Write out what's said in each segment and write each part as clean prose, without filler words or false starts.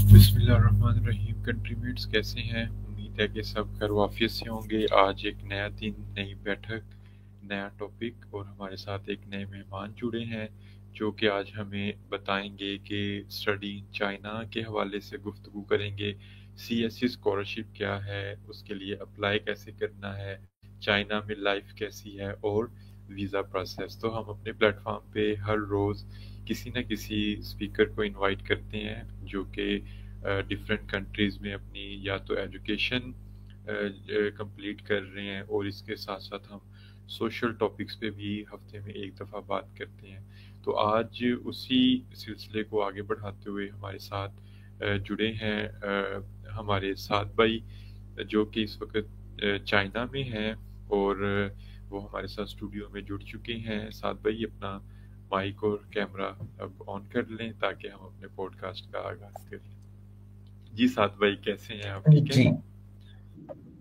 बिस्मिल्लाहिर्रहमानिर्रहीम। कंट्रीमेट्स कैसे हैं? उम्मीद है कि सब खैर से होंगे। आज एक नया दिन, नई बैठक, नया टॉपिक और हमारे साथ एक नए मेहमान जुड़े हैं जो कि आज हमें बताएंगे कि स्टडी चाइना के हवाले से गुफ्तगू करेंगे। CSE स्कॉलरशिप क्या है, उसके लिए अप्लाई कैसे करना है, चाइना में लाइफ कैसी है और वीज़ा प्रोसेस। तो हम अपने प्लेटफॉर्म पे हर रोज़ किसी न किसी स्पीकर को इनवाइट करते हैं जो कि डिफरेंट कंट्रीज़ में अपनी या तो एजुकेशन कंप्लीट कर रहे हैं और इसके साथ साथ हम सोशल टॉपिक्स पे भी हफ्ते में एक दफ़ा बात करते हैं। तो आज उसी सिलसिले को आगे बढ़ाते हुए हमारे साथ जुड़े हैं हमारे साथ भाई जो कि इस वक्त चाइना में हैं और वो हमारे साथ स्टूडियो में जुड़ चुके हैं। साथ भाई अपना माइक और कैमरा अब ऑन कर लें ताकि हम अपने पॉडकास्ट का आगाज़ करें। जी साथ भाई, कैसे हैं आप? ठीक जी है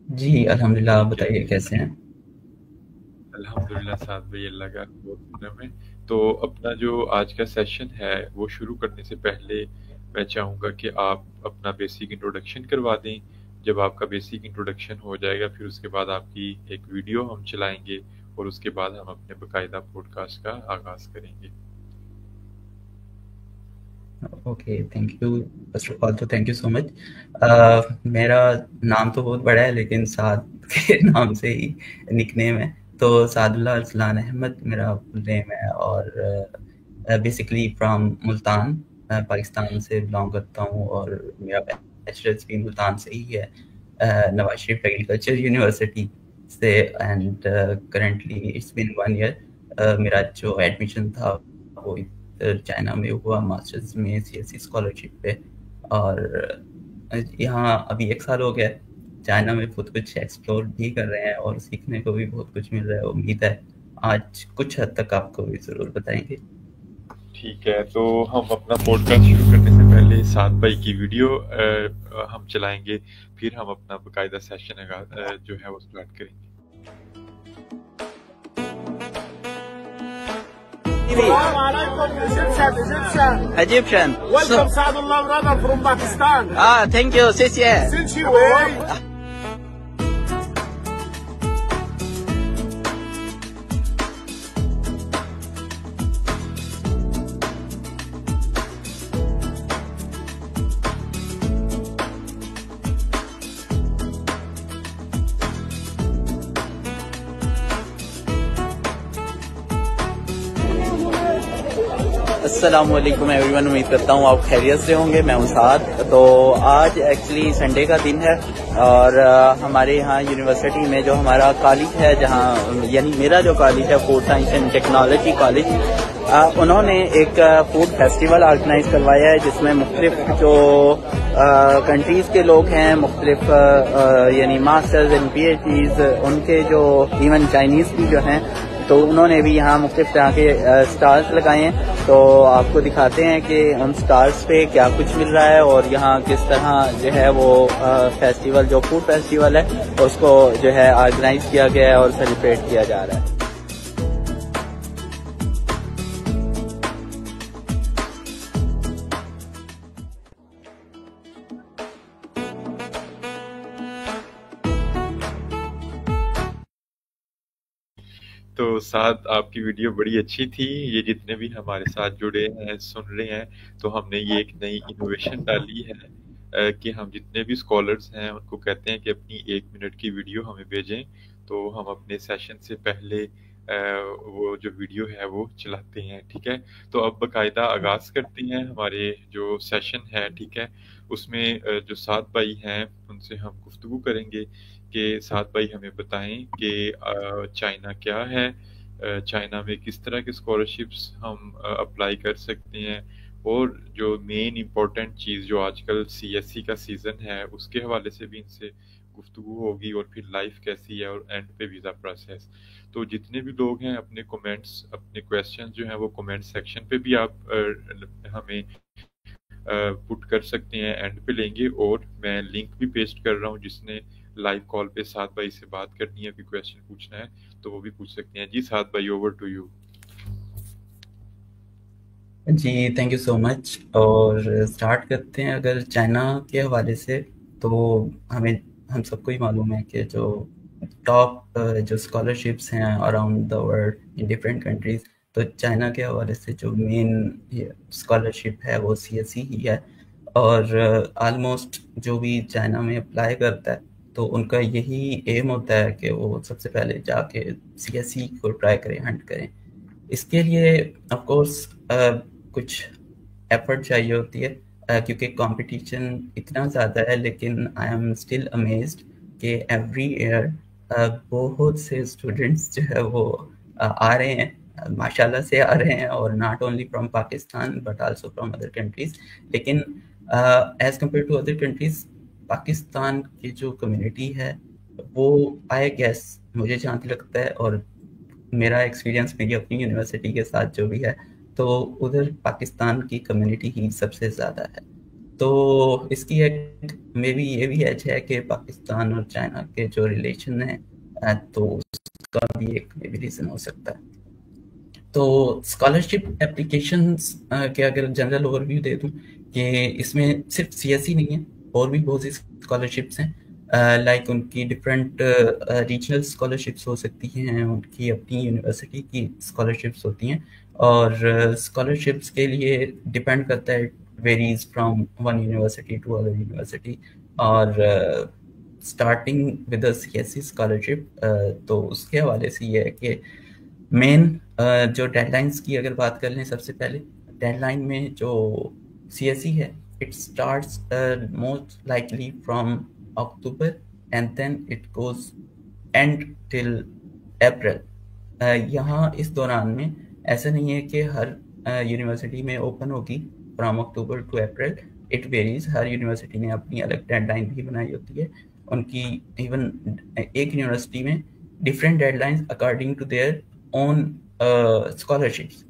जी अल्हम्दुलिल्लाह। आप ठीक है बताइए कैसे हैं? अल्हम्दुलिल्लाह साथ भाई, अल्लाह का बहुत करम है। तो अपना जो आज का सेशन है वो शुरू करने से पहले मैं चाहूँगा कि आप अपना बेसिक इंट्रोडक्शन करवा दें। जब आपका बेसिक इंट्रोडक्शन हो जाएगा फिर उसके बाद आपकी एक वीडियो हम चलाएंगे और उसके बाद हम अपने बाकायदा पॉडकास्ट का आगाज़ करेंगे। Okay, thank you. First of all तो थैंक यू सो मच। मेरा नाम तो बहुत बड़ा है लेकिन साद के नाम से ही निकनेम है, तो सादुल्लाह अरसलान अहमद मेरा फुल नेम है। और बेसिकली फ्रॉम मुल्तान, पाकिस्तान से बिलोंग करता हूँ और मेरा बैचलर्स भी मुल्तान से ही है, नवाज शरीफ एग्रीकल्चर यूनिवर्सिटी से। And currently it's been 1 year. मेरा जो एडमिशन था वो चाइना में हुआ, मास्टर्स में CSE स्कॉलरशिप पे। और यहाँ अभी 1 साल हो गया है। चाइना में बहुत कुछ एक्सप्लोर भी कर रहे हैं और सीखने को भी बहुत कुछ मिल रहा है। उम्मीद है आज कुछ हद तक आपको भी ज़रूर बताएंगे। ठीक है, तो हम अपना पॉडकास्ट शुरू करने से पहले साथ भाई की वीडियो हम चलाएंगे, फिर हम अपना बाकायदा सेशन जो है वो स्टार्ट करेंगे। Assalamu alaikum, Egyptian. Egyptian. Welcome, Saadullah brother from Pakistan. Thank you, 谢谢. Since you were अस्सलाम वालेकुम एवरीवन। उम्मीद करता हूँ आप खैरियत से होंगे। मैं हूँ साद। तो आज एक्चुअली संडे का दिन है और हमारे यहाँ यूनिवर्सिटी में जो हमारा कॉलेज है, जहाँ यानी मेरा जो कॉलेज है food science and technology college, उन्होंने एक फूड फेस्टिवल ऑर्गेनाइज करवाया है जिसमें मुख्तलिफ जो कंट्रीज़ के लोग हैं, मुख्तलिफ यानी मास्टर्स एंड PhDs, उनके जो इवन चाइनीज़ भी जो हैं, तो उन्होंने भी यहाँ मुख्तलिफ तरह के स्टार्स लगाए हैं। तो आपको दिखाते हैं कि उन स्टार्स पे क्या कुछ मिल रहा है और यहाँ किस तरह जो है वो फेस्टिवल, जो फूड फेस्टिवल है, उसको जो है ऑर्गेनाइज किया गया है और सेलिब्रेट किया जा रहा है। तो साथ आपकी वीडियो बड़ी अच्छी थी। ये जितने भी हमारे साथ जुड़े हैं, सुन रहे हैं, तो हमने ये एक नई इनोवेशन डाली है कि हम जितने भी स्कॉलर्स हैं उनको कहते हैं कि अपनी 1 मिनट की वीडियो हमें भेजें। तो हम अपने सेशन से पहले वो जो वीडियो है वो चलाते हैं। ठीक है, तो अब बाकायदा आगाज़ करते हैं हमारे जो सेशन है। ठीक है, उसमें जो सात भाई हैं उनसे हम गुफ्तगू करेंगे कि सात भाई हमें बताएं कि चाइना क्या है, चाइना में किस तरह के स्कॉलरशिप्स हम अप्लाई कर सकते हैं, और जो मेन इम्पोर्टेंट चीज़ जो आजकल सीएससी का सीज़न है उसके हवाले से भी इनसे गुफ्तगू होगी, और फिर लाइफ कैसी है, और एंड पे वीज़ा प्रोसेस। तो जितने भी लोग हैं अपने कमेंट्स, अपने क्वेश्चंस जो हैं वो कमेंट सेक्शन पे भी आप हमें पुट कर सकते हैं, एंड पे लेंगे। और मैं लिंक भी पेस्ट कर रहा हूँ, जिसने लाइव कॉल पे सात भाई से बात करनी है, कोई क्वेश्चन पूछना है तो वो भी पूछ सकते हैं। जी सात भाई, ओवर टू यू। जी थैंक यू सो मच। और स्टार्ट करते हैं अगर चाइना के हवाले से, तो हम सबको ही मालूम है कि जो टॉप जो स्कॉलरशिप्स हैं around the world in different countries, तो चाइना के हवाले से जो मेन स्कॉलरशिप है वो सीएससी ही है। और ऑलमोस्ट जो भी चाइना में अप्लाई करता है तो उनका यही एम होता है कि वो सबसे पहले जाके सीएससी को ट्राई करें, हंट करें। इसके लिए ऑफ कोर्स कुछ एफर्ट चाहिए होती है, क्योंकि कंपटीशन इतना ज़्यादा है। लेकिन आई एम स्टिल अमेज्ड कि एवरी ईयर बहुत से स्टूडेंट्स जो है वो आ रहे हैं, माशाल्लाह से आ रहे हैं, और not only from Pakistan but also from other countries. लेकिन as compare to other countries, Pakistan की जो कम्युनिटी है वो, आई गेस, मुझे जहाँ तक लगता है और मेरा एक्सपीरियंस मेरी अपनी यूनिवर्सिटी के साथ जो भी है, तो उधर पाकिस्तान की कम्युनिटी ही सबसे ज़्यादा है। तो इसकी एक मे बी ये भी एज है कि पाकिस्तान और चाइना के जो रिलेशन है, तो उसका भी एक मे बी रीज़न हो सकता है। तो स्कॉलरशिप एप्लीकेशंस के अगर जनरल ओवरव्यू दे दूं कि इसमें सिर्फ सीएससी नहीं है, और भी बहुत सी स्कॉलरशिप्स हैं। लाइक उनकी डिफरेंट रीजनल स्कॉलरशिप्स हो सकती हैं, उनकी अपनी यूनिवर्सिटी की स्कॉलरशिप्स होती हैं, और स्कॉलरशिप्स के लिए डिपेंड करता है, varies from one university to other university. और स्टार्टिंग विद सीएससी स्कॉलरशिप, तो उसके हवाले से ये है कि मेन जो डेडलाइंस की अगर बात कर लें, सबसे पहले डेडलाइन में जो सीएससी है, it starts most likely from October and then it goes and till April. यहाँ इस दौरान में ऐसा नहीं है कि हर यूनिवर्सिटी में ओपन होगी from October to April. It varies, हर यूनिवर्सिटी ने अपनी अलग डेडलाइन भी बनाई होती है उनकी। इवन एक यूनिवर्सिटी में different deadlines according to their own scholarships.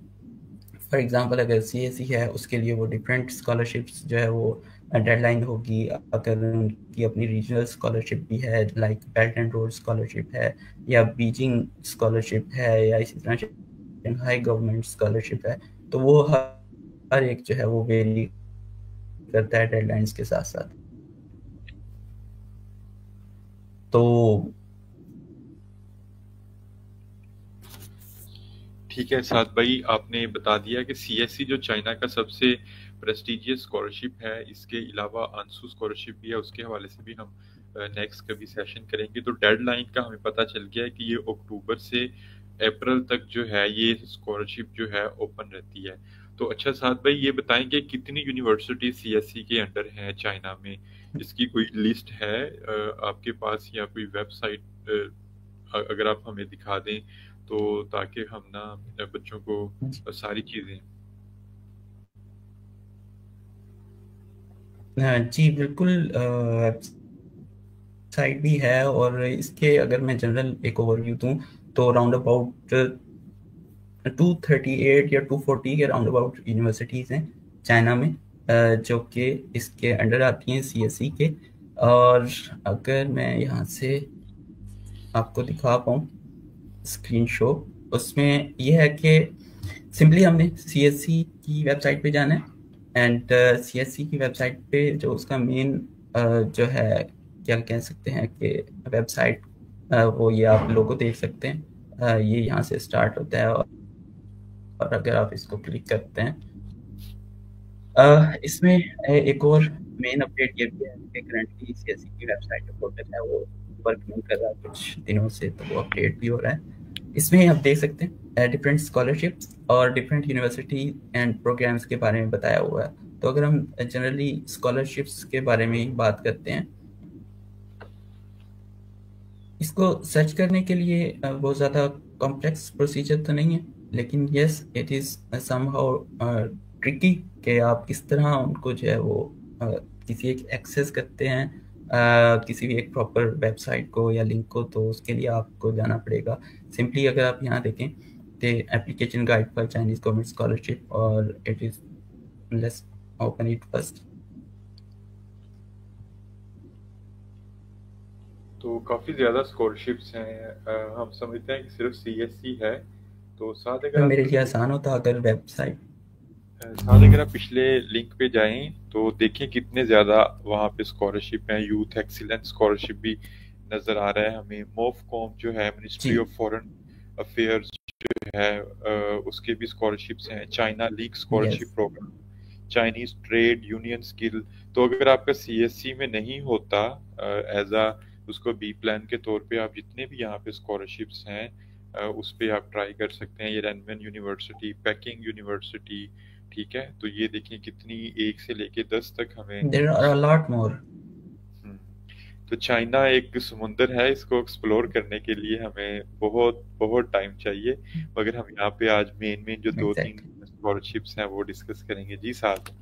For example अगर सीएससी है उसके लिए वो डिफरेंट स्कॉलरशिप्स जो है वो डेडलाइन होगी। अगर उनकी अपनी रीजनल स्कॉलरशिप भी है, like belt and road scholarship है, या बीजिंग स्कॉलरशिप है, या इसी तरह शंघाई गवर्नमेंट स्कॉलरशिप है, तो वो हर एक जो है वो वेरी करता है डेडलाइंस के साथ साथ। तो ठीक है साद भाई, आपने बता दिया कि सीएससी जो चाइना का सबसे प्रेस्टिजियस स्कॉलरशिप है, इसके अलावा आंसू स्कॉलरशिप भी है, उसके हवाले से भी हम नेक्स्ट कभी सेशन करेंगे। तो डेडलाइन का हमें पता चल गया है कि ये अक्टूबर से अप्रैल तक जो है ये स्कॉलरशिप जो है ओपन रहती है। तो अच्छा साद भाई, ये बताएंगे कितनी यूनिवर्सिटी सीएससी के अंडर हैं चाइना में? इसकी कोई लिस्ट है आपके पास, या कोई वेबसाइट अगर आप हमें दिखा दें, तो ताकि हम ना बच्चों को सारी चीजें। जी बिल्कुल, साइट भी है। और इसके अगर मैं जनरल एक ओवरव्यू दूं तो राउंड अबाउट 238 या 240 के राउंड अबाउट यूनिवर्सिटीज़ हैं चाइना में, जो कि इसके अंडर आती हैं सीएससी के। और अगर मैं यहाँ से आपको दिखा पाऊँ स्क्रीन शो, उसमें यह है कि सिंपली हमने सीएससी की वेबसाइट पे जाना है, एंड सीएससी की वेबसाइट पे जो उसका मेन जो है, क्या कह सकते हैं कि वेबसाइट, वो ये आप लोगो देख सकते हैं, ये यहाँ से स्टार्ट होता है। और अगर आप इसको क्लिक करते हैं, इसमें एक और मेन अपडेट ये भी है कि करंटली सीएससी की वेबसाइट पोर्टल है वो वर्क नहीं कर रहा कुछ दिनों से, तो वो अपडेट भी हो रहा है। इसमें आप देख सकते हैं डिफरेंट स्कॉलरशिप्स और डिफरेंट यूनिवर्सिटी एंड प्रोग्राम्स के बारे में बताया हुआ है। तो अगर हम जनरली स्कॉलरशिप्स के बारे में ही बात करते हैं, इसको सर्च करने के लिए बहुत ज़्यादा कॉम्प्लेक्स प्रोसीजर तो नहीं है, लेकिन yes it is somehow tricky कि आप किस तरह उनको जो है वो किसी एक एक्सेस करते हैं किसी भी एक प्रॉपर वेबसाइट को या लिंक को, तो उसके लिए आपको जाना पड़ेगा। सिंपली अगर आप यहाँ देखें तो application guide for Chinese government scholarship, और it is let's open it first. तो काफ़ी ज़्यादा स्कॉलरशिप्स हैं। हम समझते हैं कि सिर्फ CSC है, तो साथ अगर मेरे लिए आसान होता अगर वेबसाइट आप पिछले लिंक पे जाएं तो देखें कितने ज़्यादा वहाँ पे स्कॉलरशिप हैं। यूथ एक्सीलेंस स्कॉलरशिप भी नज़र आ रहा है हमें। मोफकॉम जो है, मिनिस्ट्री ऑफ फॉरेन अफेयर्स जो है, उसके भी स्कॉलरशिप्स हैं। China league scholarship program, Chinese trade union skill. तो अगर आपका CSC में नहीं होता एज आ उसको बी प्लान के तौर पे, आप जितने भी यहाँ पे स्कॉलरशिप्स हैं उस पे आप ट्राई कर सकते हैं। ये रेनमैन यूनिवर्सिटी, पेकिंग यूनिवर्सिटी, ठीक है। तो ये देखिए कितनी 1 से लेके 10 तक हमें there are a lot more. तो चाइना एक समुंदर है, इसको एक्सप्लोर करने के लिए हमें बहुत बहुत टाइम चाहिए, मगर हम यहाँ पे आज मेन जो 2-3 स्कॉलरशिप्स हैं वो डिस्कस करेंगे। जी साहब।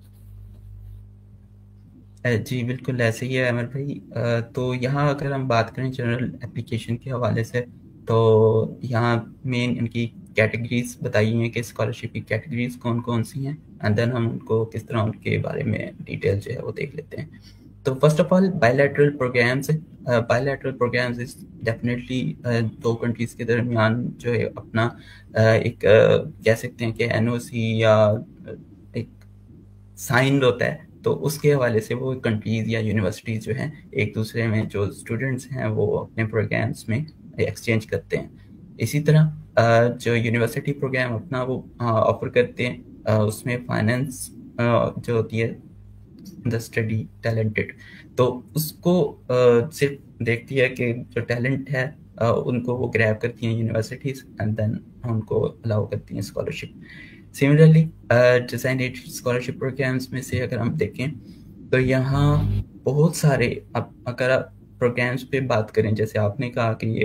जी बिल्कुल ऐसे ही है अमर भाई। तो यहाँ अगर हम बात करें जनरल एप्लीकेशन के हवाले से, तो यहाँ मेन इनकी कैटेगरीज बताई हैं कि स्कॉलरशिप की कैटेगरीज कौन कौन सी हैं, एंड देन हम उनको किस तरह उनके बारे में डिटेल जो है वो देख लेते हैं। तो first of all bilateral programs. Bilateral programs is definitely 2 countries के दरमियान जो है अपना एक कह सकते हैं कि NOC या एक साइन होता है, तो उसके हवाले से वो कंट्रीज या यूनिवर्सिटीज जो हैं एक दूसरे में जो स्टूडेंट्स हैं वो अपने प्रोग्राम्स में एक्सचेंज करते हैं। इसी तरह जो यूनिवर्सिटी प्रोग्राम अपना वो ऑफर करते हैं, उसमें फाइनेंस जो होती है द स्टडी टैलेंटेड, तो उसको सिर्फ देखती है कि जो टैलेंट है उनको वो ग्रैब करती हैं यूनिवर्सिटीज, एंड देन उनको अलाउ करती हैं scholarship. Similarly designed scholarship programs में से अगर हम देखें तो यहाँ बहुत सारे, अब अगर आप प्रोग्राम्स पे बात करें, जैसे आपने कहा कि ये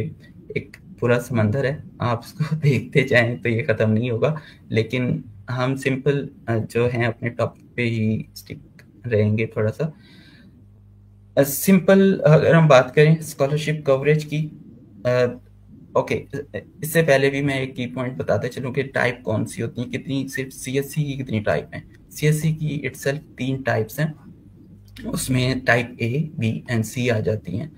एक पूरा समंदर है, आप उसको देखते जाएं तो ये ख़त्म नहीं होगा, लेकिन हम सिंपल जो हैं अपने टॉपिक पे ही स्टिक रहेंगे थोड़ा सा। सिंपल अगर हम बात करें स्कॉलरशिप कवरेज की, ओके, इससे पहले भी मैं एक की पॉइंट बताते चलूँ कि टाइप कौन सी होती है, कितनी, सिर्फ CSC की कितनी टाइप हैं। CSC की इटसेल्फ 3 टाइप्स हैं, उसमें type A, B and C आ जाती हैं।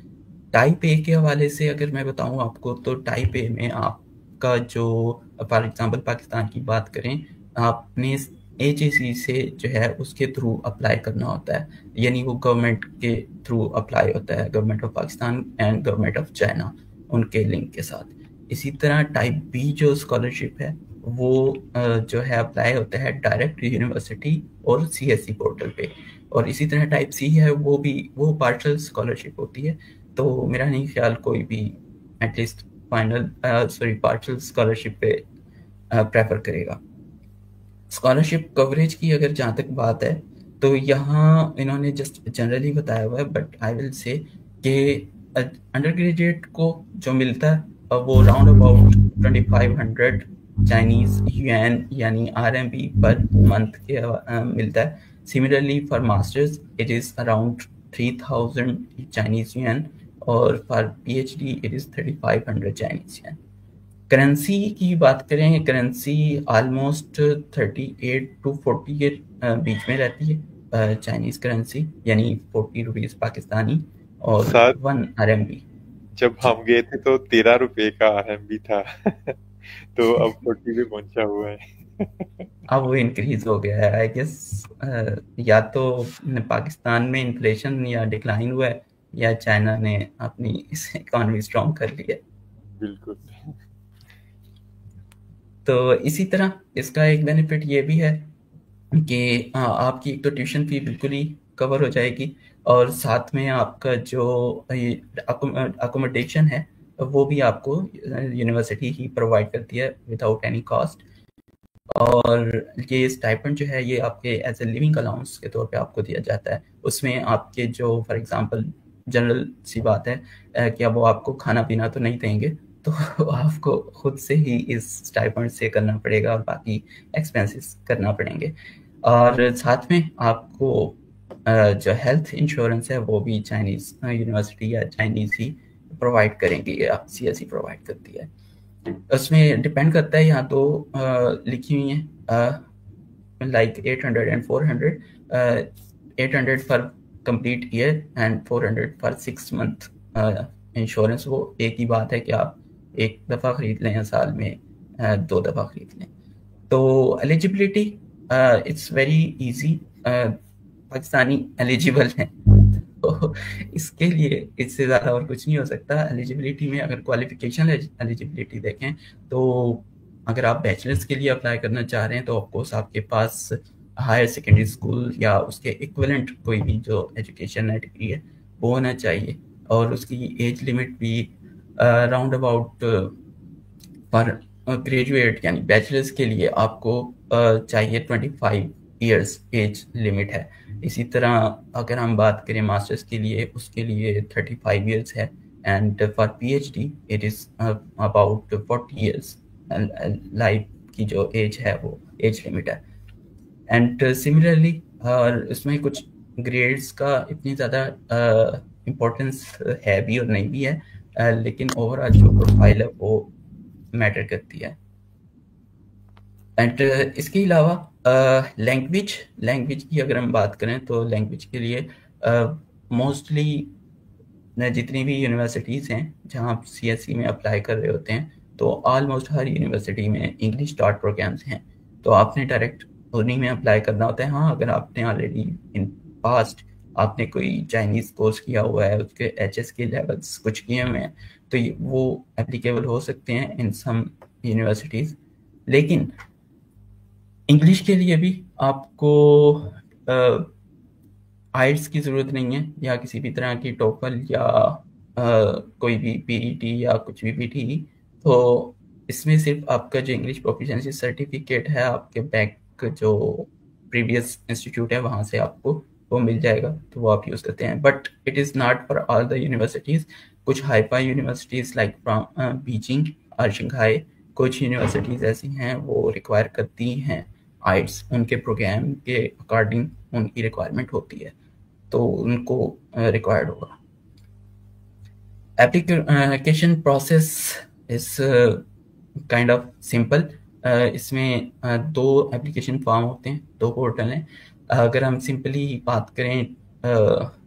टाइप A के हवाले से अगर मैं बताऊं आपको, तो टाइप A में आपका जो फॉर एग्जांपल पाकिस्तान की बात करें, आपने AJC से जो है उसके थ्रू अप्लाई करना होता है, यानी वो गवर्नमेंट के थ्रू अप्लाई होता है, government of Pakistan and government of China उनके लिंक के साथ। इसी तरह टाइप B जो स्कॉलरशिप है वो जो है अप्लाई होता है डायरेक्ट यूनिवर्सिटी और CSC पोर्टल पे, और इसी तरह टाइप C है वो पार्शियल स्कॉलरशिप होती है। तो मेरा नहीं ख्याल कोई भी एटलीस्ट पार्शियल स्कॉलरशिप पे प्रेफर करेगा। स्कॉलरशिप कवरेज की अगर जहाँ तक बात है, तो यहाँ इन्होंने जस्ट जनरली बताया हुआ है, बट आई विल से कि अंडर ग्रेजुएट को जो मिलता है वो राउंड अबाउट 2500 चाइनीज yuan यानी RMB पर मंथ के मिलता है। Similarly for masters it is around 3000 Chinese yuan, और for PhD it is 3500 Chinese yuan। Currency की बात करें, करेंसी ऑलमोस्ट 38 to 40 के बीच में रहती है चाइनीज करेंसी, यानी 40 रुपीज़ पाकिस्तानी और 1 RMB। जब हम गए थे तो 13 रुपए का RMB था तो अब 40 पे पहुंचा हुआ है अब वो इंक्रीज हो गया है आई गेस, या तो पाकिस्तान में इन्फ्लेशन या डिक्लाइन हुआ है, या चाइना ने अपनी इकोनॉमी स्ट्रॉन्ग कर ली है। बिल्कुल। तो इसी तरह इसका एक बेनिफिट ये भी है कि आपकी एक तो ट्यूशन फी बिल्कुल ही कवर हो जाएगी, और साथ में आपका जो अकोमोडेशन है वो भी आपको यूनिवर्सिटी ही प्रोवाइड करती है विदाउट एनी कॉस्ट। और ये स्टाइपेंड जो है ये आपके एज ए लिविंग अलाउंस के तौर पे आपको दिया जाता है। उसमें आपके जो फॉर एग्जांपल जनरल सी बात है कि अब वो आपको खाना पीना तो नहीं देंगे, तो आपको खुद से ही इस स्टाइपेंड से करना पड़ेगा और बाकी एक्सपेंसेस करना पड़ेंगे। और साथ में आपको जो हेल्थ इंश्योरेंस है वो भी चाइनीज़ यूनिवर्सिटी या चाइनीज़ ही प्रोवाइड करेंगी या CSE प्रोवाइड करती है। उसमें डिपेंड करता है, यहाँ तो लिखी हुई है like 800 and 400, 800 for complete year and 400 for 6 month insurance. वो एक ही बात है कि आप एक दफ़ा ख़रीद लें या साल में 2 दफ़ा ख़रीद लें। तो eligibility it's very easy, Pakistani eligible हैं, तो इसके लिए इससे ज़्यादा और कुछ नहीं हो सकता। एलिजिबिलिटी में अगर क्वालिफिकेशन एलिजिबिलिटी देखें तो अगर आप बैचलर्स के लिए अप्लाई करना चाह रहे हैं तो ऑफकोर्स आपके पास हायर सेकेंडरी स्कूल या उसके इक्विवेलेंट कोई भी जो एजुकेशन है, डिग्री है, वो होना चाहिए। और उसकी एज लिमिट भी राउंड अबाउट फॉर ग्रेजुएट यानी बैचलर्स के लिए आपको चाहिए 25 ईयर्स एज लिमिट है। इसी तरह अगर हम बात करें मास्टर्स के लिए, उसके लिए 35 ईयर्स है and for PhD it is about 40 years life की जो एज है वो एज लिमिट है। एंड सिमिलरली और इसमें कुछ ग्रेड्स का इतनी ज़्यादा इम्पोर्टेंस है भी और नहीं भी है, लेकिन ओवरऑल जो प्रोफाइल है वो मैटर करती है। एंड इसके अलावा लैंग्वेज की अगर हम बात करें तो लैंग्वेज के लिए मोस्टली जितनी भी यूनिवर्सिटीज़ हैं जहां आप CSE में अप्लाई कर रहे होते हैं तो ऑलमोस्ट हर यूनिवर्सिटी में इंग्लिश डॉट प्रोग्राम्स हैं, तो आपने डायरेक्ट उन्हीं में अप्लाई करना होता है। हाँ, अगर आपने ऑलरेडी इन पास्ट आपने कोई चाइनीज़ कोर्स किया हुआ है, उसके HS के लेवल्स कुछ किए हुए हैं, तो वो एप्लीकेबल हो सकते हैं इन सम यूनिवर्सिटीज़। लेकिन इंग्लिश के लिए भी आपको आइल्स की ज़रूरत नहीं है या किसी भी तरह की टोफल या कोई भी PET या कुछ भी PTE। तो इसमें सिर्फ आपका जो इंग्लिश प्रोफिशिएंसी सर्टिफिकेट है आपके बैक जो प्रीवियस इंस्टीट्यूट है वहाँ से आपको वो मिल जाएगा, तो वो आप यूज़ करते हैं। But it is not for all the universities. कुछ hi fi universities like from Beijing और शंघाई, कुछ यूनिवर्सिटीज़ ऐसी हैं वो रिक्वायर करती हैं आइट्स, उनके प्रोग्राम के अकॉर्डिंग उनकी रिक्वायरमेंट होती है, तो उनको रिक्वायर्ड होगा। Application process is kind of simple. इसमें 2 एप्लीकेशन फॉर्म होते हैं, 2 पोर्टल हैं। अगर हम सिंपली बात करें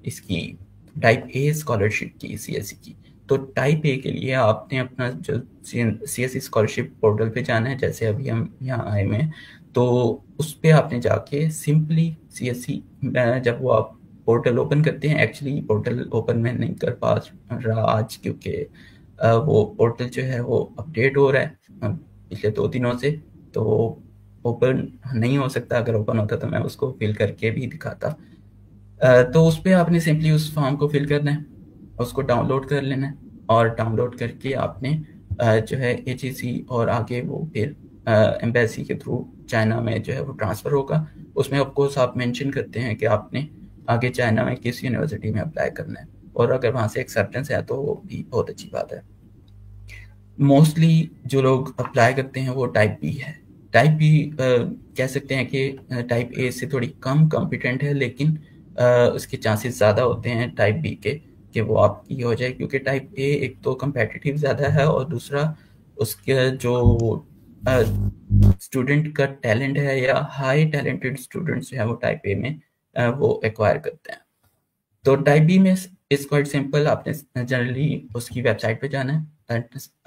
इसकी टाइप A स्कॉलरशिप की CSE की, तो टाइप A के लिए आपने अपना जो CSE स्कॉलरशिप पोर्टल पे जाना है। जैसे अभी हम यहाँ आए हुए हैं तो उस पर आपने जाके सिंपली CSE जब वो आप पोर्टल ओपन करते हैं, एक्चुअली पोर्टल ओपन मैं नहीं कर पा रहा आज क्योंकि वो पोर्टल जो है वो अपडेट हो रहा है पिछले 2 दिनों से, तो ओपन नहीं हो सकता। अगर ओपन होता तो मैं उसको फिल करके भी दिखाता। तो उस पर आपने सिंपली उस फॉर्म को फिल करना है, उसको डाउनलोड कर लेना है और डाउनलोड करके आपने जो है HEC और आगे वो फिर एम्बेसी के थ्रू चाइना में जो है वो ट्रांसफ़र होगा। उसमें ऑफकोर्स आप मेंशन करते हैं कि आपने आगे चाइना में किस यूनिवर्सिटी में अप्लाई करना है, और अगर वहाँ से एक्सेप्टेंस है तो वो भी बहुत अच्छी बात है। मोस्टली जो लोग अप्लाई करते हैं वो टाइप B है। टाइप B कह सकते हैं कि टाइप A से थोड़ी कम कॉम्पिटेंट है, लेकिन उसके चांसेस ज़्यादा होते हैं टाइप B के कि वो आपकी हो जाए, क्योंकि टाइप A एक तो कम्पेटिटिव ज़्यादा है और दूसरा उसके जो स्टूडेंट का टैलेंट है या हाई टैलेंटेड स्टूडेंट्स जो है वो टाइप A में वो एक्वायर करते हैं। तो टाइप B में इज़ क्वाइट सिंपल। आपने जनरली उसकी वेबसाइट पे जाना है,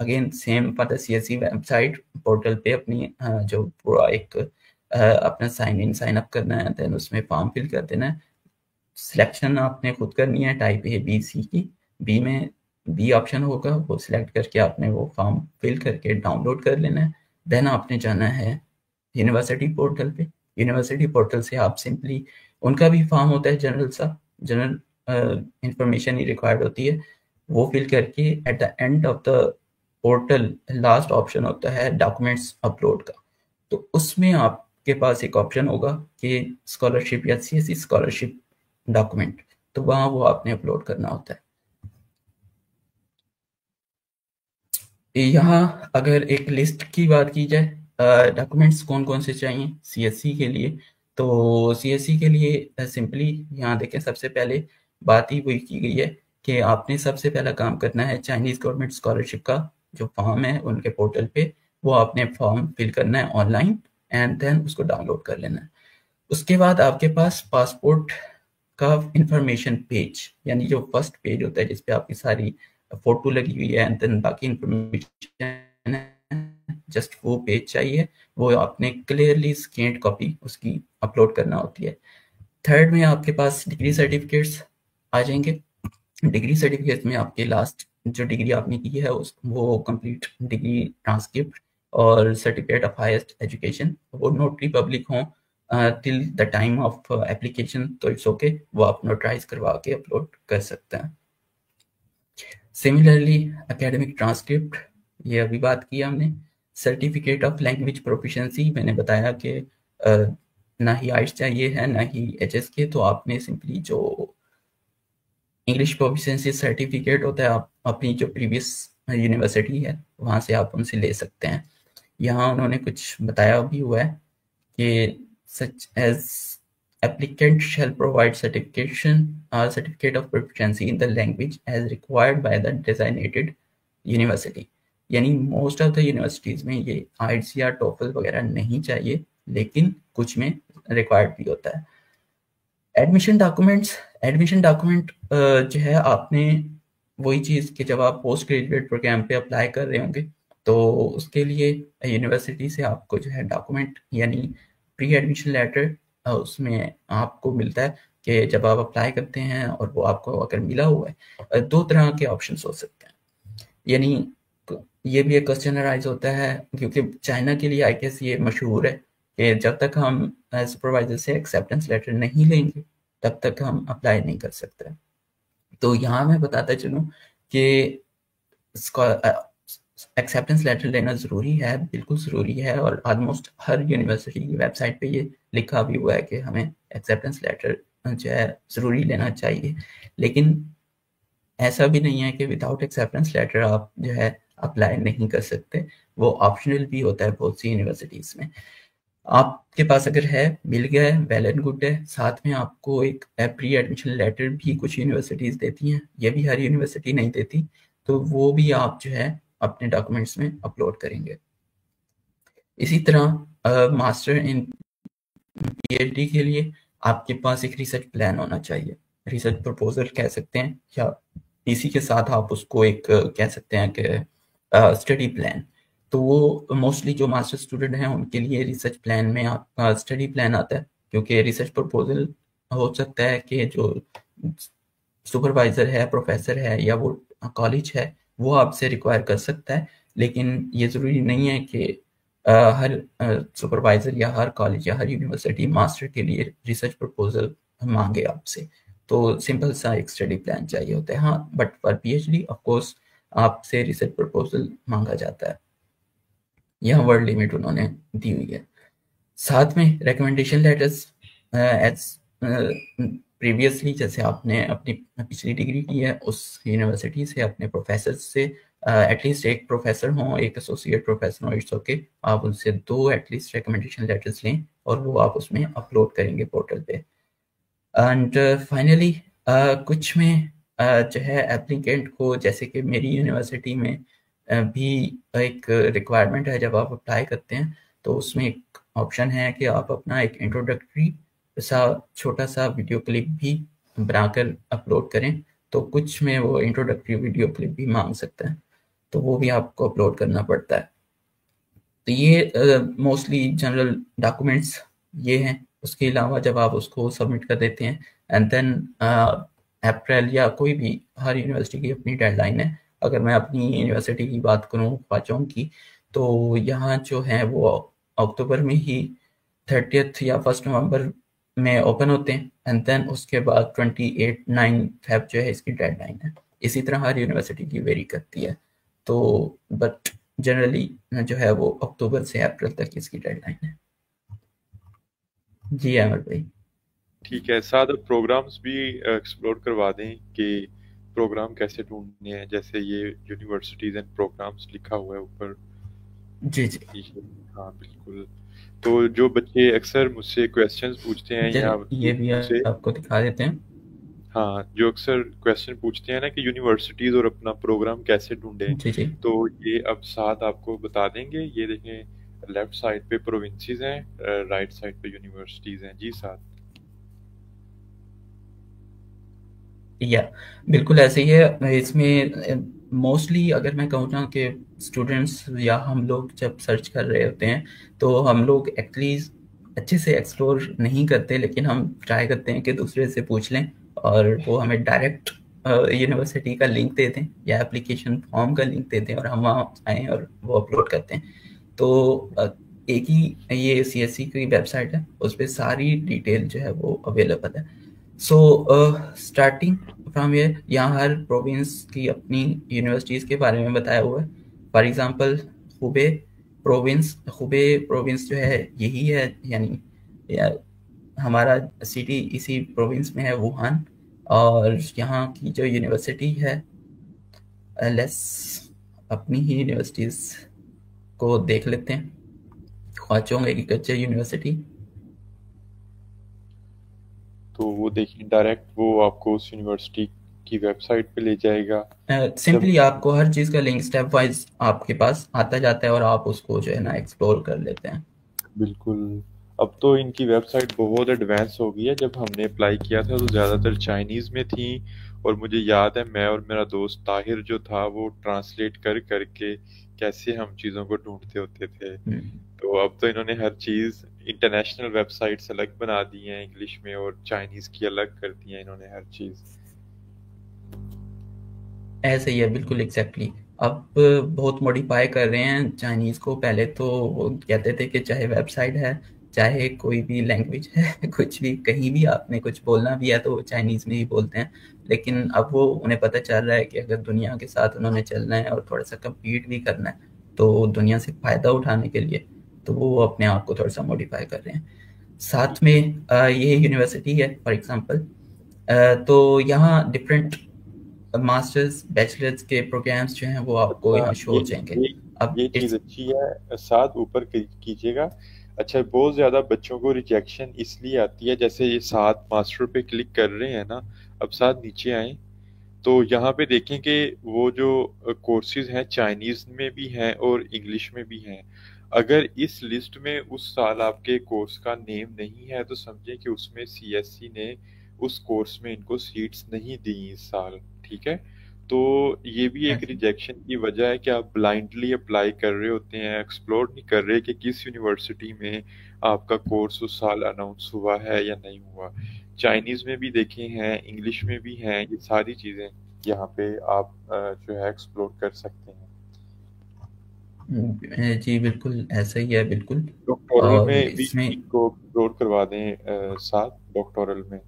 again same for the CSE website portal पे अपनी जो पूरा एक अपना साइन अप करना है, देन उसमें फॉर्म फिल कर देना है। सिलेक्शन आपने खुद करनी है टाइप A B C की। B में B ऑप्शन होगा, वो सिलेक्ट करके आपने वो फॉर्म फिल करके डाउनलोड कर लेना है। देन आपने जाना है यूनिवर्सिटी पोर्टल पे। यूनिवर्सिटी पोर्टल से आप सिंपली, उनका भी फॉर्म होता है जनरल सा, जनरल इंफॉर्मेशन ही रिक्वायर्ड होती है। वो फिल करके eight the end of the portal last option होता है डॉक्यूमेंट्स अपलोड का, तो उसमें आपके पास एक ऑप्शन होगा कि स्कॉलरशिप या CSE स्कॉलरशिप डॉक्यूमेंट, तो वहाँ वो आपने अपलोड करना होता है। यहाँ अगर एक लिस्ट की बात की जाए डॉक्यूमेंट्स कौन कौन से चाहिए CSE के लिए, तो CSE के लिए सिंपली यहाँ देखें, सबसे पहले बात ही वही की गई है कि आपने सबसे पहला काम करना है चाइनीज़ गवर्नमेंट स्कॉलरशिप का जो फॉर्म है उनके पोर्टल पे, वो आपने फॉर्म फिल करना है ऑनलाइन एंड देन उसको डाउनलोड कर लेना है। उसके बाद आपके पास पासपोर्ट का इंफॉर्मेशन पेज, यानी जो फर्स्ट पेज होता है जिसपे आपकी सारी फोटो लगी हुई है एंड देन बाकी इंफॉर्मेशन है, जस्ट वो पेज चाहिए, वो आपने क्लियरली स्कैन्ड कॉपी उसकी अपलोड करना होती है। थर्ड में आपके पास डिग्री सर्टिफिकेट्स आ जाएंगे। डिग्री सर्टिफिकेट में आपके लास्ट जो डिग्री आपने की है वो कंप्लीट डिग्री ट्रांसक्रिप्ट और सर्टिफिकेट ऑफ हाईएस्ट एजुकेशन, वो नोटरी पब्लिक हों till the time of application, तो इट्स ओके, वो आप नोटराइज करवा के अपलोड कर सकते हैं। सिमिलरली एकेडमिक ट्रांसक्रिप्ट, ये अभी बात की हमने। सर्टिफिकेट ऑफ लैंग्वेज प्रोफिशिएंसी, मैंने बताया कि ना ही आइट्स चाहिए है ना ही HSK, तो आपने सिंपली जो इंग्लिश प्रोफिशिएंसी सर्टिफिकेट होता है आप अपनी जो प्रीवियस यूनिवर्सिटी है वहाँ से आप उनसे ले सकते हैं। यहाँ उन्होंने कुछ बताया भी हुआ है कि such as applicant shall provide certificate of proficiency in the language as required by the designated university, यानी मोस्ट ऑफ द यूनिवर्सिटीज़ में ये IELTS या TOEFL वगैरह नहीं चाहिए, लेकिन कुछ में रिक्वायर्ड भी होता है। एडमिशन डॉक्यूमेंट जो है, आपने वही चीज़ कि जब आप पोस्ट ग्रेजुएट प्रोग्राम पे अप्लाई कर रहे होंगे तो उसके लिए यूनिवर्सिटी से आपको जो है डॉक्यूमेंट यानी प्री एडमिशन लेटर उसमें आपको मिलता है कि जब आप अप्लाई करते हैं और वो आपको अगर मिला हुआ है, दो तरह के ऑप्शंस हो सकते हैं। यानी ये भी एक क्वेश्चन अराइज होता है क्योंकि चाइना के लिए आई गेस ये मशहूर है कि जब तक हम सुपरवाइजर से एक्सेप्टेंस लेटर नहीं लेंगे तब तक हम अप्लाई नहीं कर सकते। तो यहाँ मैं बताता चलूँ कि एक्सेप्टेंस लेटर लेना ज़रूरी है, बिल्कुल ज़रूरी है, और ऑलमोस्ट हर यूनिवर्सिटी की वेबसाइट पे ये लिखा भी हुआ है कि हमें एक्सेप्टेंस लेटर जो है ज़रूरी लेना चाहिए। लेकिन ऐसा भी नहीं है कि विदाउट एक्सेप्टेंस लेटर आप जो है अप्लाई नहीं कर सकते, वो ऑप्शनल भी होता है बहुत सी यूनिवर्सिटीज़ में। आपके पास अगर है, मिल गया है, वेल एंड गुड है। साथ में आपको एक प्री एडमिशन लेटर भी कुछ यूनिवर्सिटीज़ देती हैं, ये भी हर यूनिवर्सिटी नहीं देती, तो वो भी आप जो है अपने डॉक्यूमेंट्स में अपलोड करेंगे। इसी तरह मास्टर इन PhD के लिए आपके पास एक रिसर्च प्लान होना चाहिए, रिसर्च प्रपोजल कह सकते हैं, या इसी के साथ आप उसको एक कह सकते हैं कि स्टडी प्लान। तो वो मोस्टली जो मास्टर स्टूडेंट हैं उनके लिए रिसर्च प्लान में आपका स्टडी प्लान आता है, क्योंकि रिसर्च प्रपोजल हो सकता है कि जो सुपरवाइजर है, प्रोफेसर है या वो कॉलेज है वो आपसे रिक्वायर कर सकता है, लेकिन ये ज़रूरी नहीं है कि हर सुपरवाइजर या हर कॉलेज या हर यूनिवर्सिटी मास्टर के लिए रिसर्च प्रपोजल मांगे आपसे। तो सिंपल सा एक स्टडी प्लान चाहिए होता है। हाँ, but for PhD of course आपसे रिसर्च प्रपोजल मांगा जाता है, यह वर्ड लिमिट उन्होंने दी हुई है। साथ में रिकमेंडेशन लेटर्स एज प्रीवियसली, जैसे आपने अपनी पिछली डिग्री की है उस यूनिवर्सिटी से अपने प्रोफेसर से एटलीस्ट एक प्रोफेसर हो, एक एसोसिएट प्रोफेसर हो, इट्स ओके, आप उनसे 2 एटलीस्ट रिकमेंडेशन लेटर्स लें और वो आप उसमें अपलोड करेंगे पोर्टल पे। एंड फाइनली कुछ में जो है एप्लीकेंट को, जैसे कि मेरी यूनिवर्सिटी में भी एक रिक्वायरमेंट है, जब आप अप्लाई करते हैं तो उसमें एक ऑप्शन है कि आप अपना एक इंट्रोडक्टरी सा छोटा सा वीडियो क्लिप भी बनाकर अपलोड करें। तो कुछ में वो इंट्रोडक्टरी वीडियो क्लिप भी मांग सकते हैं, तो वो भी आपको अपलोड करना पड़ता है। तो ये मोस्टली जनरल डॉक्यूमेंट्स ये हैं। उसके अलावा जब आप उसको सबमिट कर देते हैं एंड देन अप्रैल या कोई भी, हर यूनिवर्सिटी की अपनी डेडलाइन है। अगर मैं अपनी यूनिवर्सिटी की बात करूँ ख्वाजों की, तो यहाँ जो है वो अक्टूबर में ही 30 या 1 नवंबर में ओपन होते हैं एंड देन उसके बाद 28-9 फेब जो है इसकी डेडलाइन है। इसी तरह हर यूनिवर्सिटी की वेरी करती है। तो बट जनरली जो है वो अक्टूबर से अप्रैल तक इसकी डेडलाइन है। जी अहमद भाई। ठीक है, साथ अब प्रोग्राम्स भी एक्सप्लोर करवा दें कि प्रोग्राम कैसे ढूंढने हैं, जैसे ये यूनिवर्सिटीज एंड प्रोग्राम्स लिखा हुआ है ऊपर। जी जी हाँ बिल्कुल। तो जो बच्चे अक्सर मुझसे क्वेश्चंस पूछते हैं या ये भी मुझसे, आपको दिखा देते हैं। हाँ, जो अक्सर क्वेश्चन पूछते हैं ना कि यूनिवर्सिटीज और अपना प्रोग्राम कैसे ढूंढें, जी जी तो ये अब साथ आपको बता देंगे। ये देखें, लेफ्ट साइड पे प्रोविंसेस हैं, राइट साइड पे यूनिवर्सिटीज हैं। जी साथ। या बिल्कुल ऐसे ही है। इसमें मोस्टली अगर मैं कहूँ ना कि स्टूडेंट्स या हम लोग जब सर्च कर रहे होते हैं तो हम लोग एटलीस्ट अच्छे से एक्सप्लोर नहीं करते, लेकिन हम ट्राई करते हैं कि दूसरे से पूछ लें और वो हमें डायरेक्ट यूनिवर्सिटी का लिंक दे दें या एप्लीकेशन फॉर्म का लिंक दे दें और हम वहाँ आएँ और वो अपलोड करते हैं। तो एक ही ये CSE की वेबसाइट है, उस पर सारी डिटेल जो है वो अवेलेबल है। सो स्टार्टिंग फ्रॉम ये, यहाँ हर प्रोविंस की अपनी यूनिवर्सिटीज़ के बारे में बताया हुआ है। फॉर एग्जांपल हुबे प्रोविंस जो है यही है, यानी या हमारा सिटी इसी प्रोविंस में है, वुहान। और यहाँ की जो यूनिवर्सिटी है, लेट्स अपनी ही यूनिवर्सिटीज़ को देख लेते हैं। ख्वाचोंग एग्रीकल्चर यूनिवर्सिटी, तो वो देखिए, डायरेक्ट वो आपको उस यूनिवर्सिटी की वेबसाइट पे ले जाएगा। सिंपली आपको हर चीज़ का लिंक स्टेप वाइज आपके पास आता जाता है और आप उसको जो है ना एक्सप्लोर कर लेते हैं। बिल्कुल। अब तो इनकी वेबसाइट बहुत एडवांस हो गई है। जब हमने अप्लाई किया था तो ज़्यादातर चाइनीज़ में थी, और मुझे याद है मैं और मेरा दोस्त ताहिर जो था वो ट्रांसलेट कर करके कैसे हम चीज़ों को ढूंढते होते थे। तो अब तो इन्होंने हर चीज़, इंटरनेशनल वेबसाइट्स अलग बना दी हैं इंग्लिश में, और चाइनीज़ की अलग कर दी है इन्होंने हर चीज़। ऐसे ही है, बिल्कुल एग्जैक्टली। अब बहुत मॉडिफाई कर रहे हैं चाइनीज़ को। पहले तो वो कहते थे कि चाहे वेबसाइट है, चाहे कोई भी लैंग्वेज है कुछ भी, कहीं भी आपने कुछ बोलना भी है तो वो चाइनीज़ में ही बोलते हैं। लेकिन अब वो उन्हें पता चल रहा है कि अगर दुनिया के साथ उन्होंने चलना है और थोड़ा सा कम्पीट भी करना है तो दुनिया से फ़ायदा उठाने के लिए, तो वो अपने आप को थोड़ा सा मॉडिफाई कर रहे हैं। साथ में ये यूनिवर्सिटी है फॉर एग्जांपल, तो यहाँ डिफरेंट मास्टर्स बैचलर्स के प्रोग्राम्स जो हैं वो आपको यहाँ शो हो जाएंगे। अब ये चीज़ अच्छी है, साथ ऊपर कीजिएगा। अच्छा, बहुत ज़्यादा बच्चों को रिजेक्शन इसलिए आती है, जैसे ये साथ मास्टर पे क्लिक कर रहे हैं ना, अब साथ नीचे आए तो यहाँ पे देखें कि वो जो कोर्सेज हैं चाइनीज़ में भी हैं और इंग्लिश में भी हैं। अगर इस लिस्ट में उस साल आपके कोर्स का नेम नहीं है तो समझें कि उसमें CSE ने उस कोर्स में इनको सीट्स नहीं दी इस साल। ठीक है, तो ये भी एक रिजेक्शन की वजह है कि आप ब्लाइंडली अप्लाई कर रहे होते हैं, एक्सप्लोर नहीं कर रहे कि किस यूनिवर्सिटी में आपका कोर्स उस साल अनाउंस हुआ है या नहीं हुआ। चाइनीज में भी देखे हैं, इंग्लिश में भी हैं, ये सारी चीजें यहाँ पे आप जो है एक्सप्लोर कर सकते हैं। जी बिल्कुल ऐसा ही है, बिल्कुल। डॉक्टोरल और में भी इसमें इनको एक्सप्लोर करवा दें साथ डॉक्टोरल में।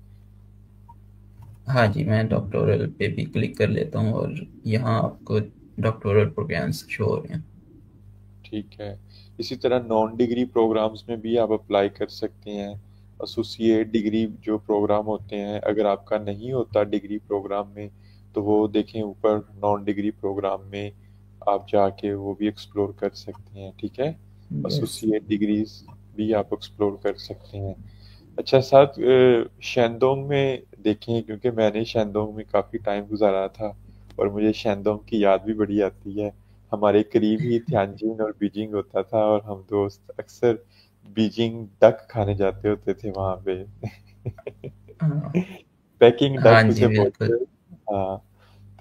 हाँ जी, मैं डॉक्टोरल पे भी क्लिक कर लेता हूँ और यहाँ आपको डॉक्टोरल प्रोग्राम्स शो हो रहे हैं। ठीक है, इसी तरह नॉन डिग्री प्रोग्राम्स में भी आप अप्लाई कर सकते हैं। एसोसिएट डिग्री जो प्रोग्राम होते हैं, अगर आपका नहीं होता डिग्री प्रोग्राम में तो वो देखें ऊपर, नॉन डिग्री प्रोग्राम में आप जाके वो भी एक्सप्लोर कर सकते हैं। ठीक है, एसोसिएट डिग्रीज भी आप एक्सप्लोर कर सकते हैं। अच्छा, साथ शेंडोंग में देखें, क्योंकि मैंने शेंडोंग में काफ़ी टाइम गुजारा था और मुझे शेंडोंग की याद भी बड़ी आती है। हमारे करीब ही थियानजिन और बीजिंग होता था और हम दोस्त अक्सर बीजिंग डक खाने जाते होते थे वहाँ पे पैकिंग हाँ डक जी उसे बोलते बिल्कुल। हैं। हाँ,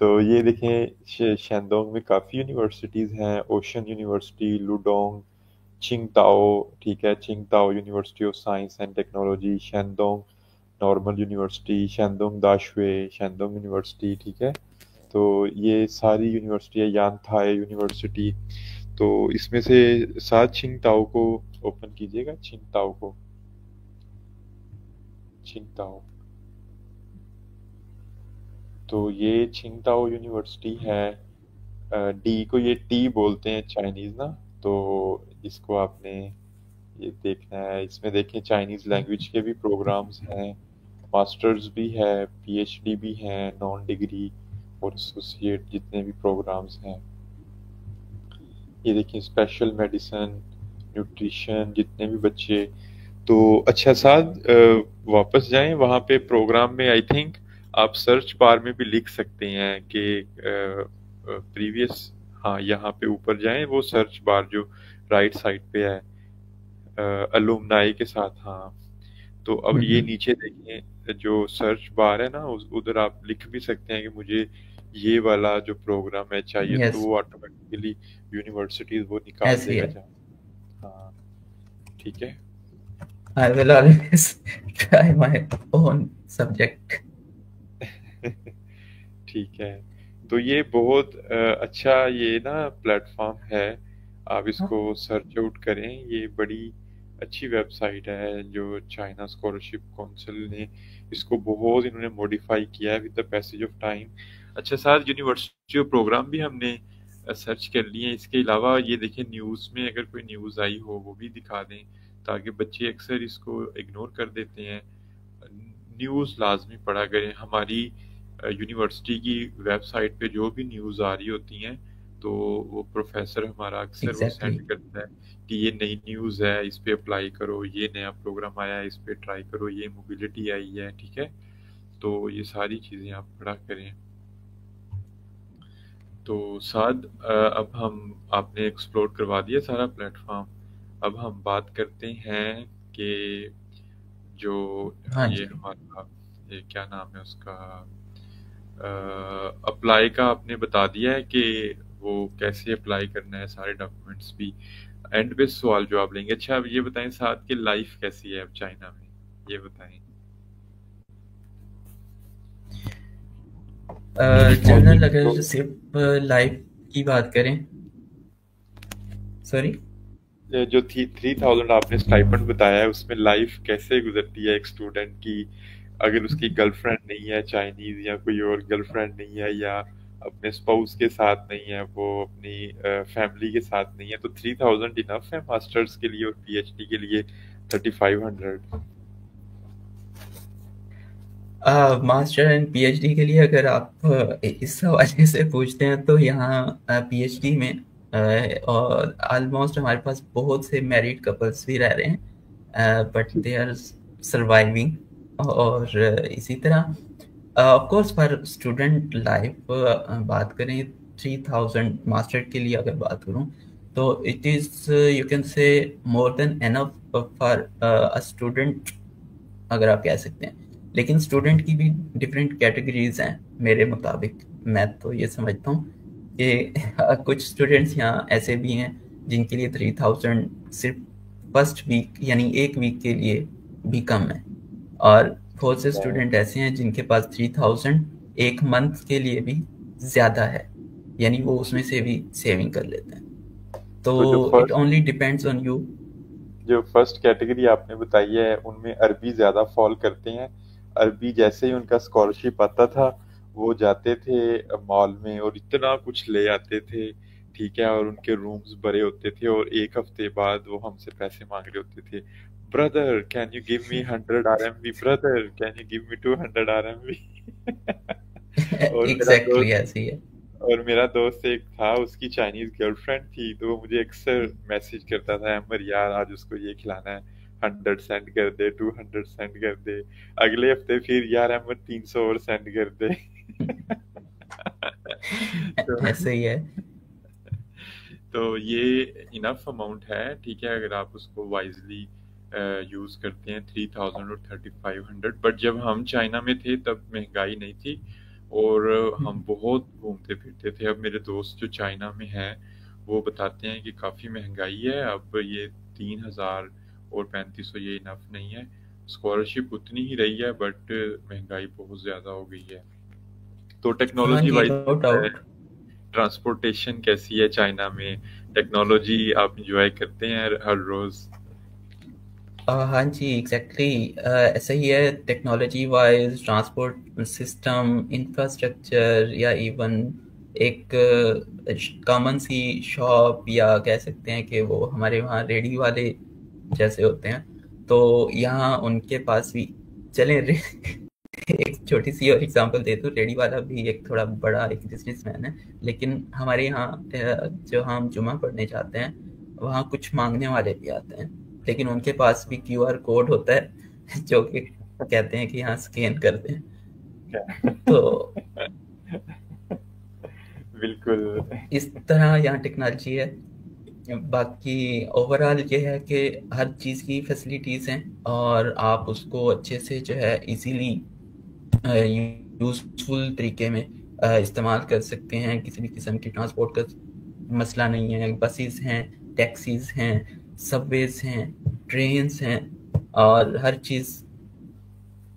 तो ये देखें, शेंडोंग में काफ़ी यूनिवर्सिटीज़ हैं। ओशन यूनिवर्सिटी, लुडोंग, चिंगताओ, ठीक है, Qingdao university of science and technology, Shandong normal university, Shandong दाशवे, शेंडोंग यूनिवर्सिटी। ठीक है, तो ये सारी यूनिवर्सिटी है, यानथाई यूनिवर्सिटी। तो इसमें से साथ चिंगताओ को ओपन कीजिएगा, चिंगताओ को, चिंगताओ। तो ये छिंगदाओ यूनिवर्सिटी है। डी को ये टी बोलते हैं चाइनीज ना, तो इसको आपने ये देखना है। इसमें देखें चाइनीज लैंग्वेज के भी प्रोग्राम्स हैं, मास्टर्स भी है, पीएचडी भी है, नॉन डिग्री और एसोसिएट जितने भी प्रोग्राम्स हैं। ये देखिए स्पेशल मेडिसिन, न्यूट्रिशन, जितने भी बच्चे। तो अच्छा साथ वापस जाएं वहाँ पे प्रोग्राम में। आई थिंक आप सर्च बार में भी लिख सकते हैं कि प्रीवियस, हाँ यहाँ पे ऊपर जाएं, वो सर्च बार जो राइट साइड पे है अलुमनाई के साथ। हाँ तो अब ये नीचे देखें जो सर्च बार है ना, उधर आप लिख भी सकते हैं कि मुझे ये वाला जो प्रोग्राम है चाहिए। Yes. तो वो ऑटोमेटिकली यूनिवर्सिटीज वो निकाल ऐसे देगा है। जहाँ। हाँ ठीक है। I will always try my own subject. ठीक है, तो ये बहुत अच्छा ये ना प्लेटफॉर्म है, आप इसको सर्च आउट करें। ये बड़ी अच्छी वेबसाइट है जो चाइना स्कॉलरशिप काउंसिल ने इसको बहुत इन्होंने मॉडिफाई किया है with the passage of time. अच्छा साथ यूनिवर्सिटी प्रोग्राम भी हमने सर्च कर लिए। इसके अलावा ये देखें न्यूज़ में अगर कोई न्यूज़ आई हो वो भी दिखा दें, ताकि बच्चे अक्सर इसको इग्नोर कर देते हैं। न्यूज़ लाजमी पढ़ा करें। हमारी यूनिवर्सिटी की वेबसाइट पे जो भी न्यूज़ आ रही होती हैं तो वो प्रोफेसर हमारा अक्सर वो सेंड करता है कि ये नई न्यूज़ है, इस पे अप्लाई करो, ये नया प्रोग्राम आया है, इस पे ट्राई करो, ये मोबिलिटी आई है। ठीक है, तो ये सारी चीज़ें आप पढ़ा करें। तो साथ अब हम आपने एक्सप्लोर करवा दिया सारा प्लेटफॉर्म। अब हम बात करते हैं कि जो ये हमारा ये क्या नाम है उसका, अप्लाई का आपने बता दिया है कि वो कैसे अप्लाई करना है, सारे डॉक्यूमेंट्स भी। एंड पे सवाल जवाब लेंगे। अच्छा अब ये बताएं साथ कि लाइफ कैसी है अब चाइना में, ये बताएं। जनरल अगर सिर्फ लाइफ की बात करें, सॉरी जो 3000 आपने स्टाइपेंड बताया है उसमें लाइफ कैसे गुजरती है एक स्टूडेंट की, अगर उसकी गर्लफ्रेंड नहीं है चाइनीज, या कोई और गर्लफ्रेंड नहीं है, या अपने स्पाउस के साथ नहीं है, वो अपनी फैमिली के साथ नहीं है, तो 3000 इनफ है मास्टर्स के लिए और पीएचडी के लिए 3500। मास्टर एंड पीएचडी के लिए अगर आप इस हवाले से पूछते हैं तो यहाँ पीएचडी में और ऑलमोस्ट हमारे पास बहुत से मैरिड कपल्स भी रह रहे हैं, बट दे आर सर्वाइविंग। और इसी तरह of course for student life बात करें 3000 मास्टर के लिए अगर बात करूं तो it is you can say more than enough for a student, अगर आप कह सकते हैं। लेकिन स्टूडेंट की भी डिफरेंट कैटेगरीज हैं मेरे मुताबिक। मैं तो ये समझता हूँ कि कुछ स्टूडेंट्स यहाँ ऐसे भी हैं जिनके लिए 3000 सिर्फ फर्स्ट वीक यानी एक वीक के लिए भी कम है, और बहुत से स्टूडेंट ऐसे हैं जिनके पास 3000 एक मंथ के लिए भी ज़्यादा है, यानी वो उसमें से भी सेविंग कर लेते हैं। तो it only depends on you. जो फर्स्ट कैटेगरी आपने बताई है उनमें अरबी ज़्यादा फॉल करते हैं। अरबी जैसे ही उनका स्कॉलरशिप आता था वो जाते थे मॉल में और इतना कुछ ले आते थे, ठीक है, और उनके रूम्स भरे होते थे और एक हफ्ते बाद वो हमसे पैसे मांग रहे होते थे। Brother can you give me 100 RMB, brother can you give me 200 RMB। Exactly ऐसी है। और मेरा दोस्त एक था, उसकी चाइनीज गर्लफ्रेंड थी, तो वो मुझे अक्सर मैसेज करता था, अमर यार आज उसको ये खिलाना है, 100 सेंड कर दे, 200 सेंड कर दे। अगले हफ्ते फिर यार अमर 300 और सेंड कर दे। तो ऐसे ही है। तो ये इनफ अमाउंट है, ठीक है, अगर आप उसको वाइजली यूज करते हैं 3000 और 3500। बट जब हम चाइना में थे तब महंगाई नहीं थी और हम बहुत घूमते फिरते थे। अब मेरे दोस्त जो चाइना में हैं वो बताते हैं कि काफ़ी महंगाई है, अब ये 3000 और 3500 ये इनफ नहीं है। स्कॉलरशिप उतनी ही रही है बट महंगाई बहुत ज़्यादा हो गई है। तो टेक्नोलॉजी वाइज ट्रांसपोर्टेशन कैसी है चाइना में? टेक्नोलॉजी आप इंजॉय करते हैं हर रोज़? हाँ जी, एग्जैक्टली ऐसा ही है। Technology wise, transport system, infrastructure, या इवन एक कॉमन सी शॉप, या कह सकते हैं कि वो हमारे वहाँ रेडी वाले जैसे होते हैं, तो यहाँ उनके पास भी चले एक छोटी सी और एग्जांपल दे दूँ। रेडी वाला भी एक थोड़ा बड़ा एक बिजनेसमैन है, लेकिन हमारे यहाँ जो हम जुमा पढ़ने जाते हैं वहाँ कुछ मांगने वाले भी आते हैं, लेकिन उनके पास भी QR कोड होता है जो कि कहते हैं कि यहाँ स्कैन कर दें। तो बिल्कुल। इस तरह यहाँ टेक्नोलॉजी है। बाकी ओवरऑल ये है कि हर चीज़ की फैसिलिटीज़ हैं और आप उसको अच्छे से जो है इजीली यूज़फुल तरीके में इस्तेमाल कर सकते हैं। किसी भी किस्म की ट्रांसपोर्ट का मसला नहीं है। बसेस हैं, टैक्सीज हैं, सबवेज हैं, ट्रेन्स हैं, और हर चीज़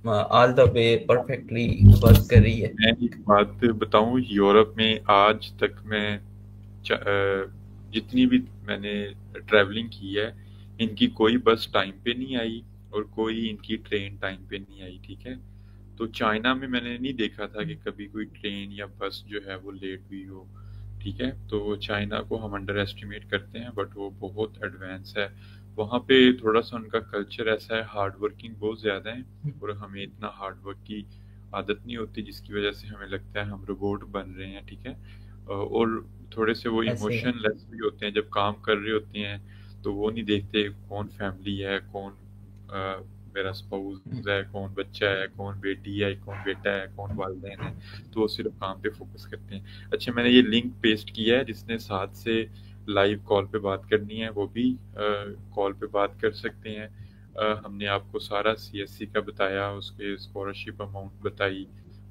all the way perfectly work कर रही है। मैं एक बात बताऊं, यूरोप में आज तक मैं जितनी भी मैंने ट्रैवलिंग की है, इनकी कोई बस टाइम पे नहीं आई और कोई इनकी ट्रेन टाइम पे नहीं आई, ठीक है। तो चाइना में मैंने नहीं देखा था कि कभी कोई ट्रेन या बस जो है वो लेट हुई हो, ठीक है। तो चाइना को हम अंडर एस्टिमेट करते हैं, बट वो बहुत एडवांस है। वहाँ पे थोड़ा सा उनका कल्चर ऐसा है, हार्ड वर्किंग बहुत ज़्यादा है, और हमें इतना हार्ड वर्क की आदत नहीं होती, जिसकी वजह से हमें लगता है हम रोबोट बन रहे हैं, ठीक है। और थोड़े से वो ऐसे है। इमोशनलेस भी होते हैं जब काम कर रहे होते हैं, तो वो नहीं देखते कौन फैमिली है, कौन मेरा स्पाउस है, कौन बच्चा है, कौन बेटी है, कौन बेटा है, कौन वालिदैन है, तो वो सिर्फ काम पे फोकस करते हैं। अच्छा, मैंने ये लिंक पेस्ट किया है, जिसने साथ से लाइव कॉल पे बात करनी है वो भी कॉल पे बात कर सकते हैं। हमने आपको सारा CSC का बताया, उसके स्कॉलरशिप अमाउंट बताई,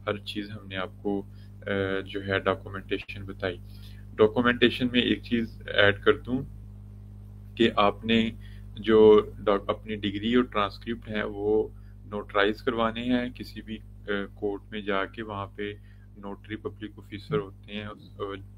हर चीज़ हमने आपको जो है डॉक्यूमेंटेशन बताई। डॉक्यूमेंटेशन में एक चीज़ ऐड कर दूं कि आपने जो अपनी डिग्री और ट्रांसक्रिप्ट है वो नोटराइज करवाने हैं किसी भी कोर्ट में जाके। वहाँ पे नोटरी पब्लिक ऑफिसर होते हैं।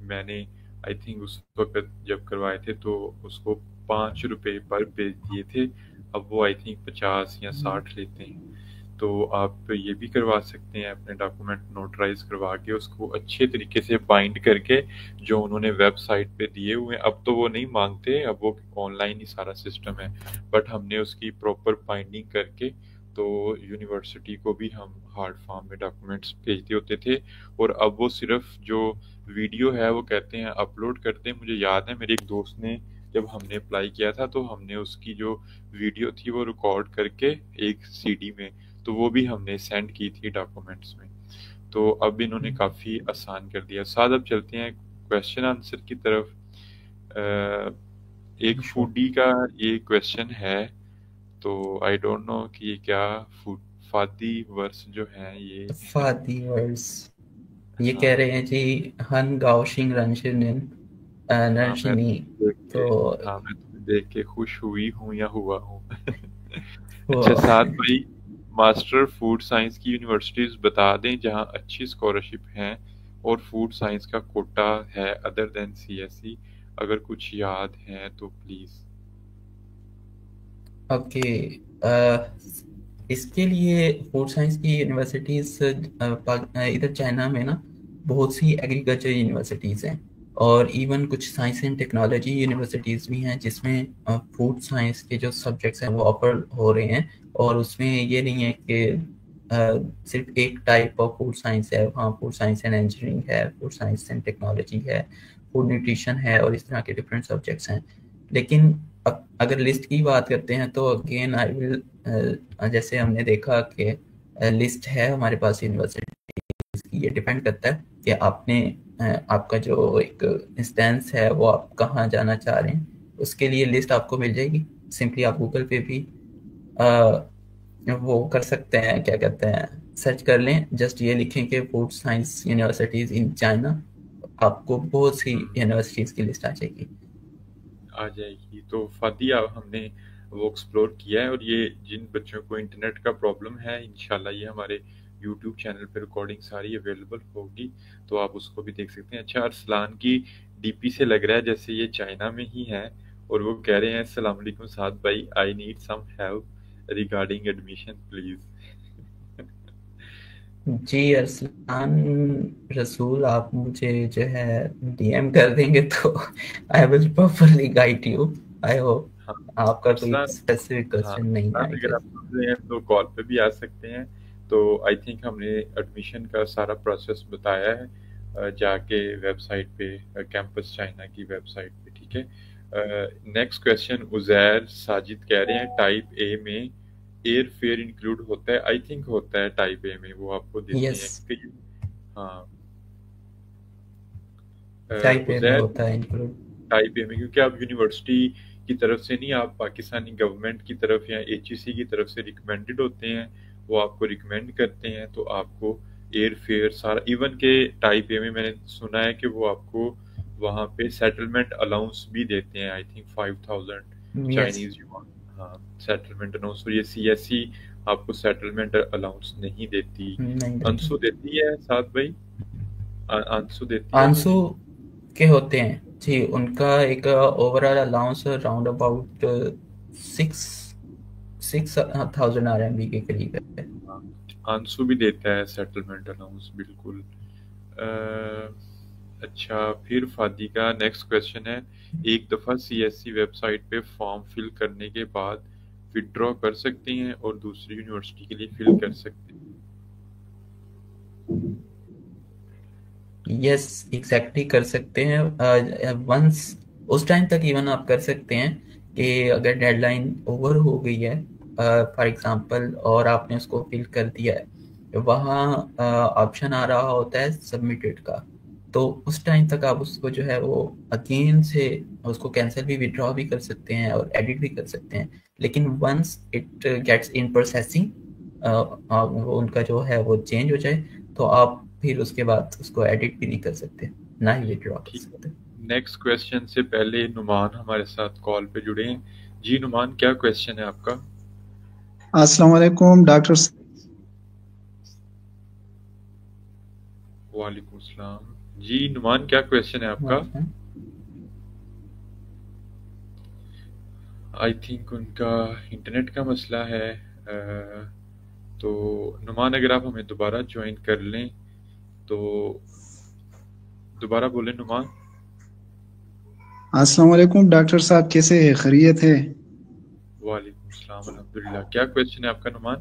मैंने आई थिंक उस वक्त जब करवाए थे तो उसको 5 रुपए पर पेज दिए थे, अब वो आई थिंक 50 या 60 लेते हैं। तो आप ये भी करवा सकते हैं, अपने डॉक्यूमेंट नोटराइज करवा के उसको अच्छे तरीके से बाइंड करके, जो उन्होंने वेबसाइट पे दिए हुए हैं। अब तो वो नहीं मांगते, अब वो ऑनलाइन ही सारा सिस्टम है, बट हमने उसकी प्रॉपर बाइंडिंग करके तो यूनिवर्सिटी को भी हम हार्ड फॉर्म में डॉक्यूमेंट्स भेजते होते थे। और अब वो सिर्फ जो वीडियो है वो कहते हैं अपलोड करते हैं। मुझे याद है मेरे एक दोस्त ने, जब हमने अप्लाई किया था तो हमने उसकी जो वीडियो थी वो रिकॉर्ड करके एक CD में, तो वो भी हमने सेंड की थी डॉक्यूमेंट्स में। तो अब इन्होंने काफ़ी आसान कर दिया। साथ अब चलते हैं क्वेश्चन आंसर की तरफ। एक फूडी का ये क्वेश्चन है, तो आई डोंट नो कि ये क्या फादी वर्स जो है ये फादी वर्स ये कह रहे हैं जी, हन गाओशिंग रंशिनिन नरशिनी। तो हाँ, मैं तुम्हें देख के खुश हुई हूँ या हुआ हूँ। वो अच्छा साथ भाई, मास्टर फूड साइंस की यूनिवर्सिटीज बता दें जहाँ अच्छी स्कॉलरशिप हैं और फूड साइंस का कोटा है अदर देन CSE, अगर कुछ याद है तो प्लीज। ओके, इसके लिए फूड साइंस की यूनिवर्सिटीज इधर चाइना में ना बहुत सी एग्रीकल्चर यूनिवर्सिटीज़ हैं, और इवन कुछ साइंस एंड टेक्नोलॉजी यूनिवर्सिटीज़ भी हैं जिसमें फूड साइंस के जो सब्जेक्ट्स हैं वो ऑफर हो रहे हैं। और उसमें ये नहीं है कि सिर्फ एक टाइप ऑफ फूड साइंस है, वहाँ फूड साइंस एंड इंजीनियरिंग है, फूड साइंस एंड टेक्नोलॉजी है, फूड न्यूट्रिशन है, और इस तरह के डिफरेंट सब्जेक्ट्स हैं। लेकिन अगर लिस्ट की बात करते हैं तो अगेन आई विल, जैसे हमने देखा कि लिस्ट है हमारे पास यूनिवर्सिटी की, ये डिपेंड करता है कि आपने आपका जो एक इंस्टेंस है वो आप कहाँ जाना चाह रहे हैं, उसके लिए लिस्ट आपको मिल जाएगी। सिंपली आप गूगल पे भी वो कर सकते हैं, क्या कहते हैं, सर्च कर लें, जस्ट ये लिखें कि food science universities in China, आपको बहुत सी यूनिवर्सिटीज की लिस्ट आ जाएगी। तो फादिया हमने वो एक्सप्लोर किया है, और ये जिन बच्चों को इंटरनेट का प्रॉब्लम है, इंशाल्लाह ये हमारे YouTube चैनल पे रिकॉर्डिंग सारी अवेलेबल होगी, तो आप उसको भी देख सकते हैं। अच्छा, अरसलान की DP से लग रहा है जैसे ये चाइना में ही है, और वो कह रहे हैं अस्सलाम वालेकुम साद भाई, I need some help regarding admission please. जी अरसलान रसूल, आप मुझे जो है डीएम कर देंगे तो I will properly guide you. I hope हाँ आपका कोई अरसलान, स्पेसिफिक हाँ क्वेश्चन नहीं अरसलान, आएगा। अगर आप सुन रहे हैं तो कॉल पे भी आ सकते हैं। तो आई थिंक हमने एडमिशन का सारा प्रोसेस बताया है जाके वेबसाइट पे, कैंपस चाइना की वेबसाइट पे, ठीक है। नेक्स्ट क्वेश्चन उजैर साजिद कह रहे हैं टाइप ए में एयर फेयर इंक्लूड होता है? आई थिंक होता है टाइप ए में, वो आपको देते यस, हैं क्योंकि हाँ टाइप ए में उजैर होता है इंक्लूड। टाइप ए में, क्योंकि आप यूनिवर्सिटी की तरफ से नहीं, आप पाकिस्तानी गवर्नमेंट की तरफ या एचईसी की तरफ से रिकमेंडेड होते हैं, वो आपको रिकमेंड करते हैं, तो आपको एयर फेयर सारा, इवन के टाइप ए में मैंने सुना है कि वो आपको वहाँ पे सेटलमेंट अलाउंस भी देते हैं, I think 5000 yes, Chinese yuan. हाँ सेटलमेंट अलाउंस। और ये सीएससी आपको सेटलमेंट अलाउंस नहीं देती, नहीं देते। अंशु देती है साथ भाई, अंशु देती है कि आंसू नहीं? के होते हैं जी, उनका एक overall allowance round about 6,000 RMB के करीब है। हाँ, आंसू भी देता है सेटलमेंट अलाउंस, बिल्कुल। अच्छा, फिर फादी का नेक्स्ट क्वेश्चन है, एक दफ़ा सीएससी वेबसाइट पे फॉर्म फिल करने के बाद विड्रॉ कर सकते हैं और दूसरी यूनिवर्सिटी के लिए फिल कर सकते हैं? यस एग्जैक्टली कर सकते हैं। वंस उस टाइम तक इवन आप कर सकते हैं कि अगर डेडलाइन ओवर हो गई है फॉर एग्जांपल और आपने उसको फिल कर दिया है, वहाँ ऑप्शन आ रहा होता है सबमिटेड का, तो उस टाइम तक आप उसको जो है वो अगेन से उसको कैंसिल भी, विड्रॉ भी कर सकते हैं और एडिट भी कर सकते हैं। लेकिन once it gets in processing, उनका जो है वो चेंज हो जाए, तो आप फिर उसके बाद उसको एडिट भी नहीं कर सकते, ना ही विड्रॉ कर ठीक। सकते। नेक्स्ट क्वेश्चन से पहले नुमान हमारे साथ कॉल पे जुड़े हैं। जी नुमान, क्या क्वेश्चन है आपका? अस्सलाम वालेकुम डॉक्टर। वालेकुम सलाम। जी नुमान, क्या क्वेश्चन है आपका? आई थिंक उनका इंटरनेट का मसला है। तो नुमान, अगर आप हमें दोबारा ज्वाइन कर लें तो दोबारा बोले नुमान। अस्सलाम वालेकुम डॉक्टर साहब, कैसे है, खैरियत है? वालेकुम सलाम, अल्हम्दुलिल्लाह। क्या क्वेश्चन है आपका नुमान?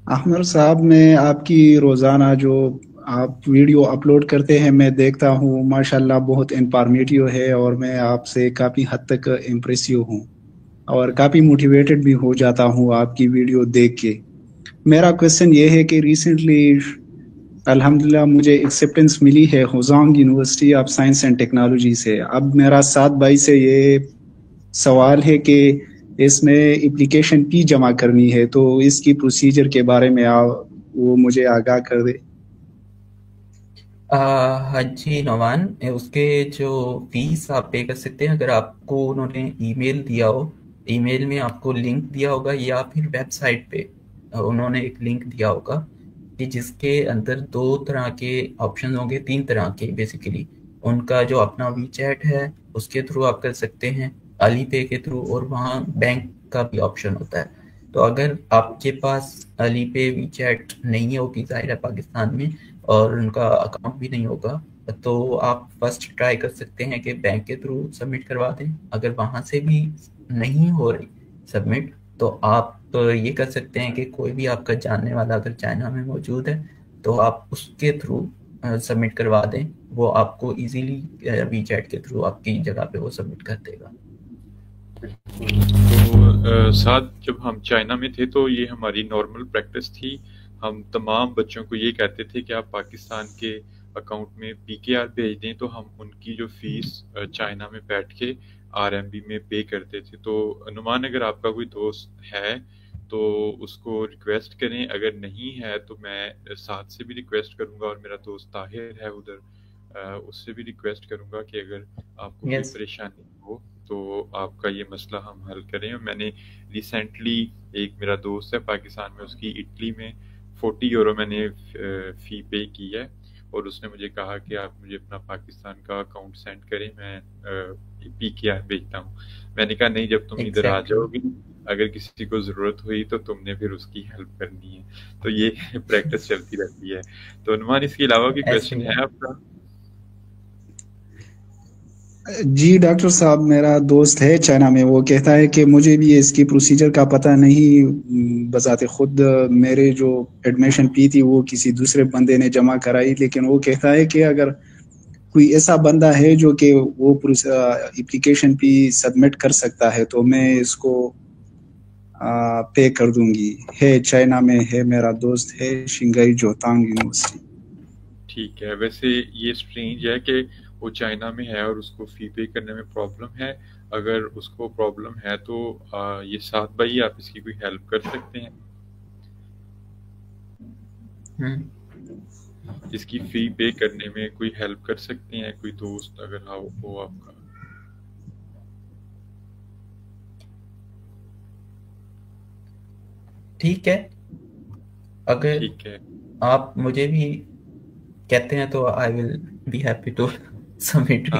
अहमद साहब, मैं आपकी रोज़ाना जो आप वीडियो अपलोड करते हैं मैं देखता हूँ, माशाल्लाह बहुत इंफॉर्मेटिव है और मैं आपसे काफ़ी हद तक इम्प्रेसिव हूँ और काफ़ी मोटिवेटेड भी हो जाता हूँ आपकी वीडियो देख के। मेरा क्वेश्चन ये है कि रिसेंटली अल्हम्दुलिल्लाह मुझे एक्सेप्टेंस मिली है हुज़ांग university of science and technology से। अब मेरा साथ भाई से ये सवाल है कि इसमें एप्लीकेशन फी जमा करनी है, तो इसकी प्रोसीजर के बारे में वो मुझे आगाह कर दे। हाँ जी नौमान, उसके जो फीस आप पे कर सकते हैं, अगर आपको उन्होंने ईमेल दिया हो, ईमेल में आपको लिंक दिया होगा या फिर वेबसाइट पे उन्होंने एक लिंक दिया होगा कि जिसके अंदर 2 तरह के ऑप्शन होंगे, 3 तरह के बेसिकली। उनका जो अपना वीचैट है उसके थ्रू आप कर सकते हैं, अली पे के थ्रू, और वहाँ बैंक का भी ऑप्शन होता है। तो अगर आपके पास अली पे वीचैट नहीं होगी, जाहिर है पाकिस्तान में, और उनका अकाउंट भी नहीं होगा, तो आप फर्स्ट ट्राई कर सकते हैं कि बैंक के थ्रू सबमिट करवा दें। अगर वहाँ से भी नहीं हो रही सबमिट, तो आप ये कर सकते हैं कि कोई भी आपका जानने वाला अगर चाइना में मौजूद है तो आप उसके थ्रू सबमिट करवा दें, वो आपको इजीली वीचैट के थ्रू आपकी जगह पे वो सबमिट कर देगा। तो साथ जब हम चाइना में थे तो ये हमारी नॉर्मल प्रैक्टिस थी। हम तमाम बच्चों को ये कहते थे कि आप पाकिस्तान के अकाउंट में पीकेआर भेज दें, तो हम उनकी जो फीस चाइना में बैठ के आरएमबी में पे करते थे। तो अनुमान, अगर आपका कोई दोस्त है तो उसको रिक्वेस्ट करें, अगर नहीं है तो मैं साथ से भी रिक्वेस्ट करूंगा, और मेरा दोस्त ताहिर है उधर, उससे भी रिक्वेस्ट करूंगा कि अगर आपको कोई परेशानी हो तो आपका ये मसला हम हल करें। मैंने रिसेंटली, एक मेरा दोस्त है पाकिस्तान में, उसकी इटली में 40 यूरो मैंने फ़ी पे की है, और उसने मुझे कहा कि आप मुझे अपना पाकिस्तान का अकाउंट सेंड करें, मैं पी के भेजता हूँ। मैंने कहा नहीं, जब तुम इधर आ जाओगी, अगर किसी को जरूरत हुई तो तुमने फिर उसकी हेल्प करनी है। तो ये प्रैक्टिस चलती रहती है। तो अनुमान, इसके अलावा भी क्वेश्चन है आपका? जी डॉक्टर साहब, मेरा दोस्त है चाइना में, वो कहता है कि मुझे भी इसकी प्रोसीजर का पता नहीं। बजाते खुद मेरे जो एडमिशन फी थी वो किसी दूसरे बंदे ने जमा कराई, लेकिन वो कहता है कि अगर कोई ऐसा बंदा है जो कि वो एप्लीकेशन फी सबमिट कर सकता है तो मैं इसको पे कर दूंगी। है चाइना में है, मेरा दोस्त है, शिंगाई जोतांग यूनिवर्सिटी। ठीक है। वैसे ये स्ट्रेंज है कि वो चाइना में है और उसको फी पे करने में प्रॉब्लम है। अगर उसको प्रॉब्लम है तो ये साथ भाई, आप इसकी कोई हेल्प कर सकते हैं? इसकी फी पे करने में कोई हेल्प कर सकते हैं, कोई दोस्त अगर हो आपका? ठीक है, अगर ठीक है, आप मुझे भी कहते हैं तो I will be happy to submit.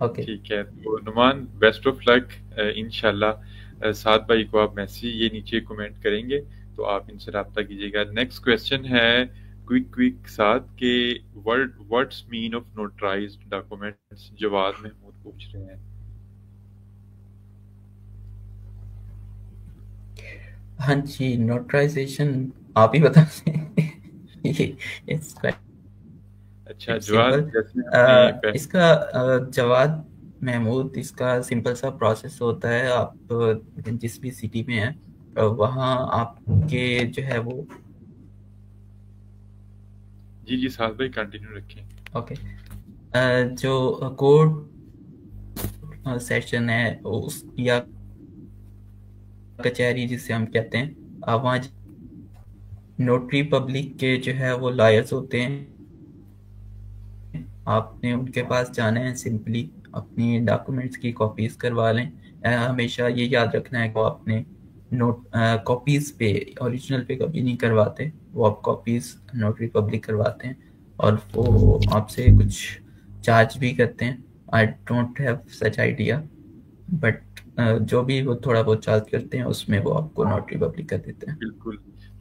Okay, ठीक है। तो नुमान, बेस्ट ऑफ लक। इंशाल्लाह साद भाई को आप मैसेज ये नीचे कमेंट करेंगे तो आप इनसे रब्ता कीजिएगा। नेक्स्ट क्वेश्चन है क्विक साथ के what's mean of notarized documents, Jawad Mahmood पूछ रहे हैं। हाँ जी, नोटराइजेशन आप ही बता दें। अच्छा, जवाद इसका जवाद महमूद, इसका सिंपल सा प्रोसेस होता है। आप जिस भी सिटी में हैं वहाँ आपके जो है वो जी साथ भाई कंटिन्यू रखें। ओके, जो कोर्ट सेशन है उस या कचहरी जिसे हम कहते हैं, वहाँ नोटरी पब्लिक के जो है वो लॉयर्स होते हैं। आपने उनके पास जाना है, सिंपली अपनी डॉक्यूमेंट्स की कॉपीज करवा लें। हमेशा ये याद रखना है कि वो आपने नोट कॉपीज पे, ओरिजिनल पे कभी नहीं करवाते, वो आप कॉपीज नोटरी पब्लिक करवाते हैं और वो आपसे कुछ चार्ज भी करते हैं। I don't have such idea, but जो भी वो थोड़ा बहुत चार्ज करते हैं उसमें वो आपको नोटरी पब्लिक कर देते हैं। बिल्कुल।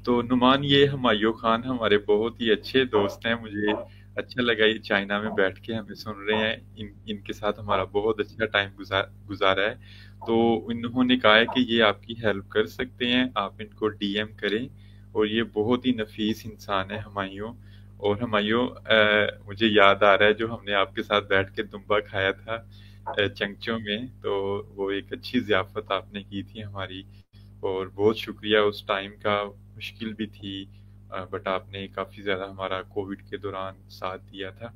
तो नुमान, ये हुमायूं खान हमारे बहुत ही अच्छे दोस्त हैं। मुझे अच्छा लगा ये चाइना में बैठ के हमें सुन रहे हैं। इनके साथ हमारा बहुत अच्छा टाइम गुजारा है। तो इन्होंने कहा है कि ये आपकी हेल्प कर सकते हैं, आप इनको डीएम करें। और ये बहुत ही नफीस इंसान है हुमायूं। और हुमायूं, मुझे याद आ रहा है जो हमने आपके साथ बैठ के दुम्बा खाया था चंगचो में, तो वो एक अच्छी ज़ियाफ़त आपने की थी हमारी, और बहुत शुक्रिया। उस टाइम का मुश्किल भी थी, बट आपने काफ़ी ज़्यादा हमारा कोविड के दौरान साथ दिया था।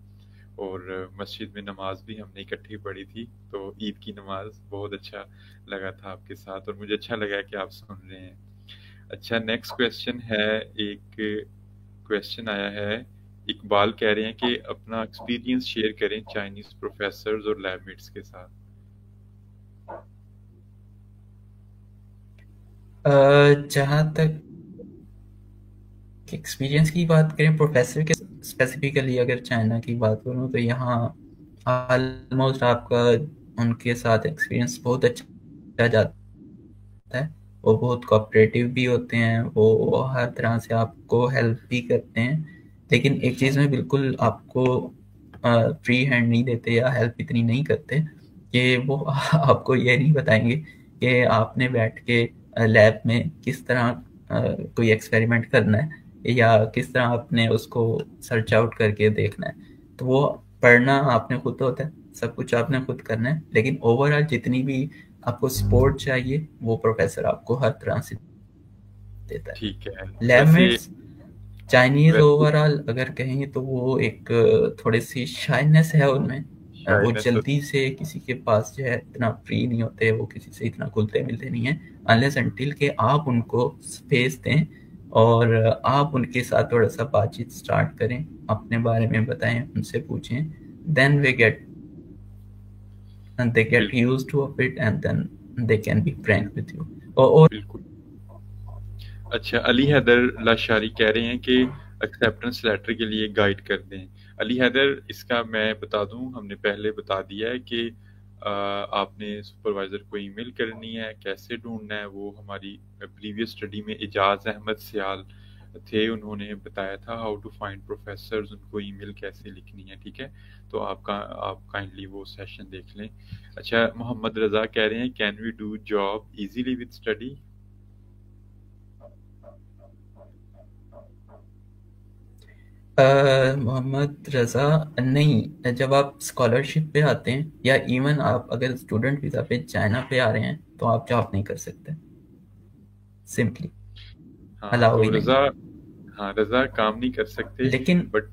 और मस्जिद में नमाज भी हमने इकट्ठी पढ़ी थी, तो ईद की नमाज बहुत अच्छा लगा था आपके साथ, और मुझे अच्छा लगा कि आप सुन रहे हैं। अच्छा, नेक्स्ट क्वेश्चन है। एक क्वेश्चन आया है, इकबाल कह रहे हैं कि अपना एक्सपीरियंस शेयर करें चाइनीज प्रोफेसर्स और लैबमेट्स के साथ। जहाँ तक एक्सपीरियंस की बात करें प्रोफेसर के, स्पेसिफिकली अगर चाइना की बात करूँ तो यहाँ ऑलमोस्ट आपका उनके साथ एक्सपीरियंस बहुत अच्छा जाता है। वो बहुत कोऑपरेटिव भी होते हैं, वो हर तरह से आपको हेल्प भी करते हैं। लेकिन एक चीज़ में बिल्कुल आपको फ्री हैंड नहीं देते या हेल्प इतनी नहीं करते कि वो आपको ये नहीं बताएंगे कि आपने बैठ के लैब में किस तरह कोई एक्सपेरिमेंट करना है या किस तरह आपने उसको सर्च आउट करके देखना है। तो वो पढ़ना आपने खुद होता है, सब कुछ आपने खुद करना है, लेकिन ओवरऑल जितनी भी आपको सपोर्ट चाहिए वो प्रोफेसर आपको हर तरह से देता है। ठीक है। लैबमेट्स चाइनीज ओवरऑल अगर कहें तो वो एक थोड़ी सी शाइनेस है उनमें, वो जल्दी से किसी के पास जो है इतना फ्री नहीं होते, वो किसी से इतना घुलते मिलते नहीं है, अनलेस अनटिल के आप उनको स्पेस दें और आप उनके साथ थोड़ा सा बातचीत स्टार्ट करें, अपने बारे में बताएं, उनसे पूछें, then they get used to it and then they can be frank with you. और बिल्कुल। अच्छा, अली हैदर लाशारी कह रहे हैं कि एक्सेप्टेंस लेटर के लिए गाइड कर दें। अली हैदर, इसका मैं बता दूं, हमने पहले बता दिया है कि आपने सुपरवाइज़र को ईमेल करनी है, कैसे ढूंढना है वो हमारी प्रीवियस स्टडी में इजाज़ अहमद सियाल थे, उन्होंने बताया था हाउ टू फाइंड प्रोफेसर्स, उनको ईमेल कैसे लिखनी है, ठीक है। तो आप काइंडली वो सेशन देख लें। अच्छा, मोहम्मद रज़ा कह रहे हैं can we do job easily with study? Mohammad Raza, नहीं, जब आप स्कॉलरशिप पे आते हैं या इवन आप अगर स्टूडेंट वीज़ा पे चाइना पे आ रहे हैं तो आप जॉब नहीं कर सकते, सिंपली हाँ, अलाउ तो ही नहीं। रज़ा काम नहीं कर सकते, लेकिन बट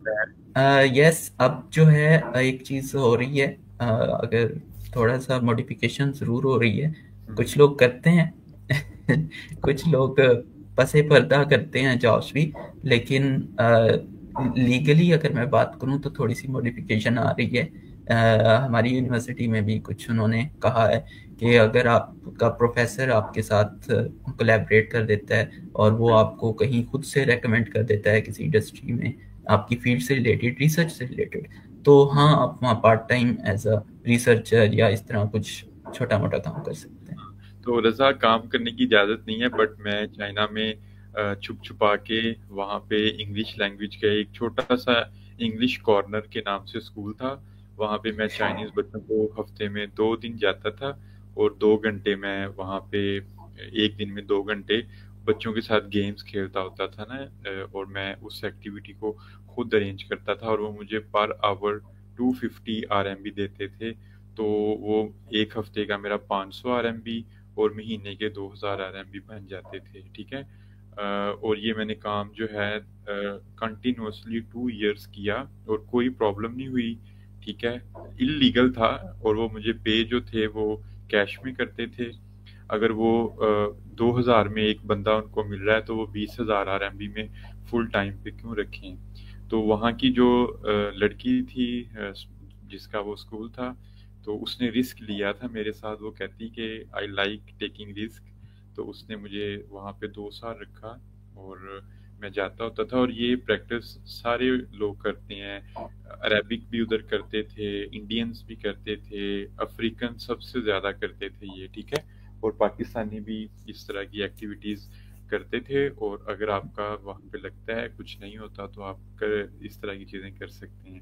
यस, अब जो है एक चीज़ हो रही है, अगर थोड़ा सा मॉडिफिकेशन ज़रूर हो रही है, कुछ लोग करते हैं कुछ लोग पसे पर्दा करते हैं जॉब्स भी, लेकिन लीगली अगर मैं बात करूं तो थोड़ी सी मॉडिफिकेशन आ रही है। हमारी यूनिवर्सिटी में भी कुछ उन्होंने कहा है कि अगर आपका प्रोफेसर आपके साथ कोलैबोरेट कर देता है और वो आपको कहीं खुद से रेकमेंड कर देता है किसी इंडस्ट्री में आपकी फील्ड से रिलेटेड, रिसर्च से रिलेटेड, तो हाँ आप वहाँ part time as a researcher या इस तरह कुछ छोटा मोटा काम कर सकते हैं। तो रज़ा काम करने की इजाज़त नहीं है, बट मैं चाइना में छुप छुपा के वहाँ पे इंग्लिश लैंग्वेज का एक छोटा सा इंग्लिश कॉर्नर के नाम से स्कूल था, वहाँ पे मैं चाइनीज़ बच्चों को हफ्ते में 2 दिन जाता था और 2 घंटे मैं वहाँ पे, एक दिन में 2 घंटे बच्चों के साथ गेम्स खेलता होता था ना, और मैं उस एक्टिविटी को खुद अरेंज करता था और वो मुझे पर आवर 250 RMB देते थे। तो वो एक हफ्ते का मेरा 500 RMB और महीने के 2000 RMB बन जाते थे, ठीक है। और ये मैंने काम जो है कंटिन्यूसली 2 इयर्स किया और कोई प्रॉब्लम नहीं हुई, ठीक है। इलीगल था और वो मुझे पे जो थे वो कैश में करते थे। अगर वो 2000 में एक बंदा उनको मिल रहा है तो वो 20,000 RMB में फुल टाइम पे क्यों रखें। तो वहाँ की जो लड़की थी जिसका वो स्कूल था, तो उसने रिस्क लिया था मेरे साथ। वो कहती कि आई लाइक टेकिंग रिस्क, तो उसने मुझे वहाँ पे 2 साल रखा और मैं जाता होता था। और ये प्रैक्टिस सारे लोग करते हैं, अरेबिक भी उधर करते थे, इंडियंस भी करते थे, अफ्रीकन सबसे ज़्यादा करते थे ये, ठीक है। और पाकिस्तानी भी इस तरह की एक्टिविटीज़ करते थे। और अगर आपका वहाँ पे लगता है कुछ नहीं होता तो आप इस तरह की चीज़ें कर सकते हैं।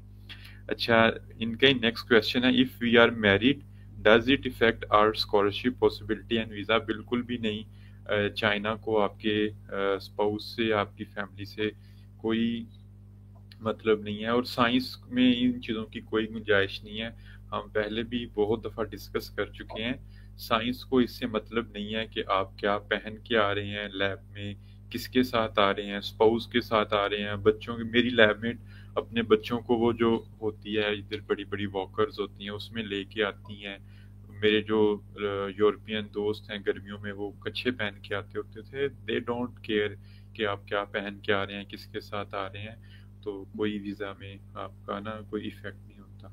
अच्छा, इनका ही नेक्स्ट क्वेश्चन है, if we are married does it effect our scholarship possibility and visa? बिल्कुल भी नहीं। चाइना को आपके स्पाउस से, आपकी फैमिली से कोई मतलब नहीं है और साइंस में इन चीज़ों की कोई गुंजाइश नहीं है। हम पहले भी बहुत दफ़ा डिस्कस कर चुके हैं, साइंस को इससे मतलब नहीं है कि आप क्या पहन के आ रहे हैं लैब में, किसके साथ आ रहे हैं, स्पाउस के साथ आ रहे हैं, बच्चों के। मेरी लैब में अपने बच्चों को वो जो होती है इधर बड़ी बड़ी वॉकर्स होती हैं उसमें लेके आती हैं। मेरे जो यूरोपियन दोस्त हैं गर्मियों में वो कच्छे पहन के आते होते थे। दे डोंट केयर कि आप क्या पहन के आ रहे हैं, किसके साथ आ रहे हैं। तो कोई वीज़ा में आपका ना कोई इफ़ेक्ट नहीं होता।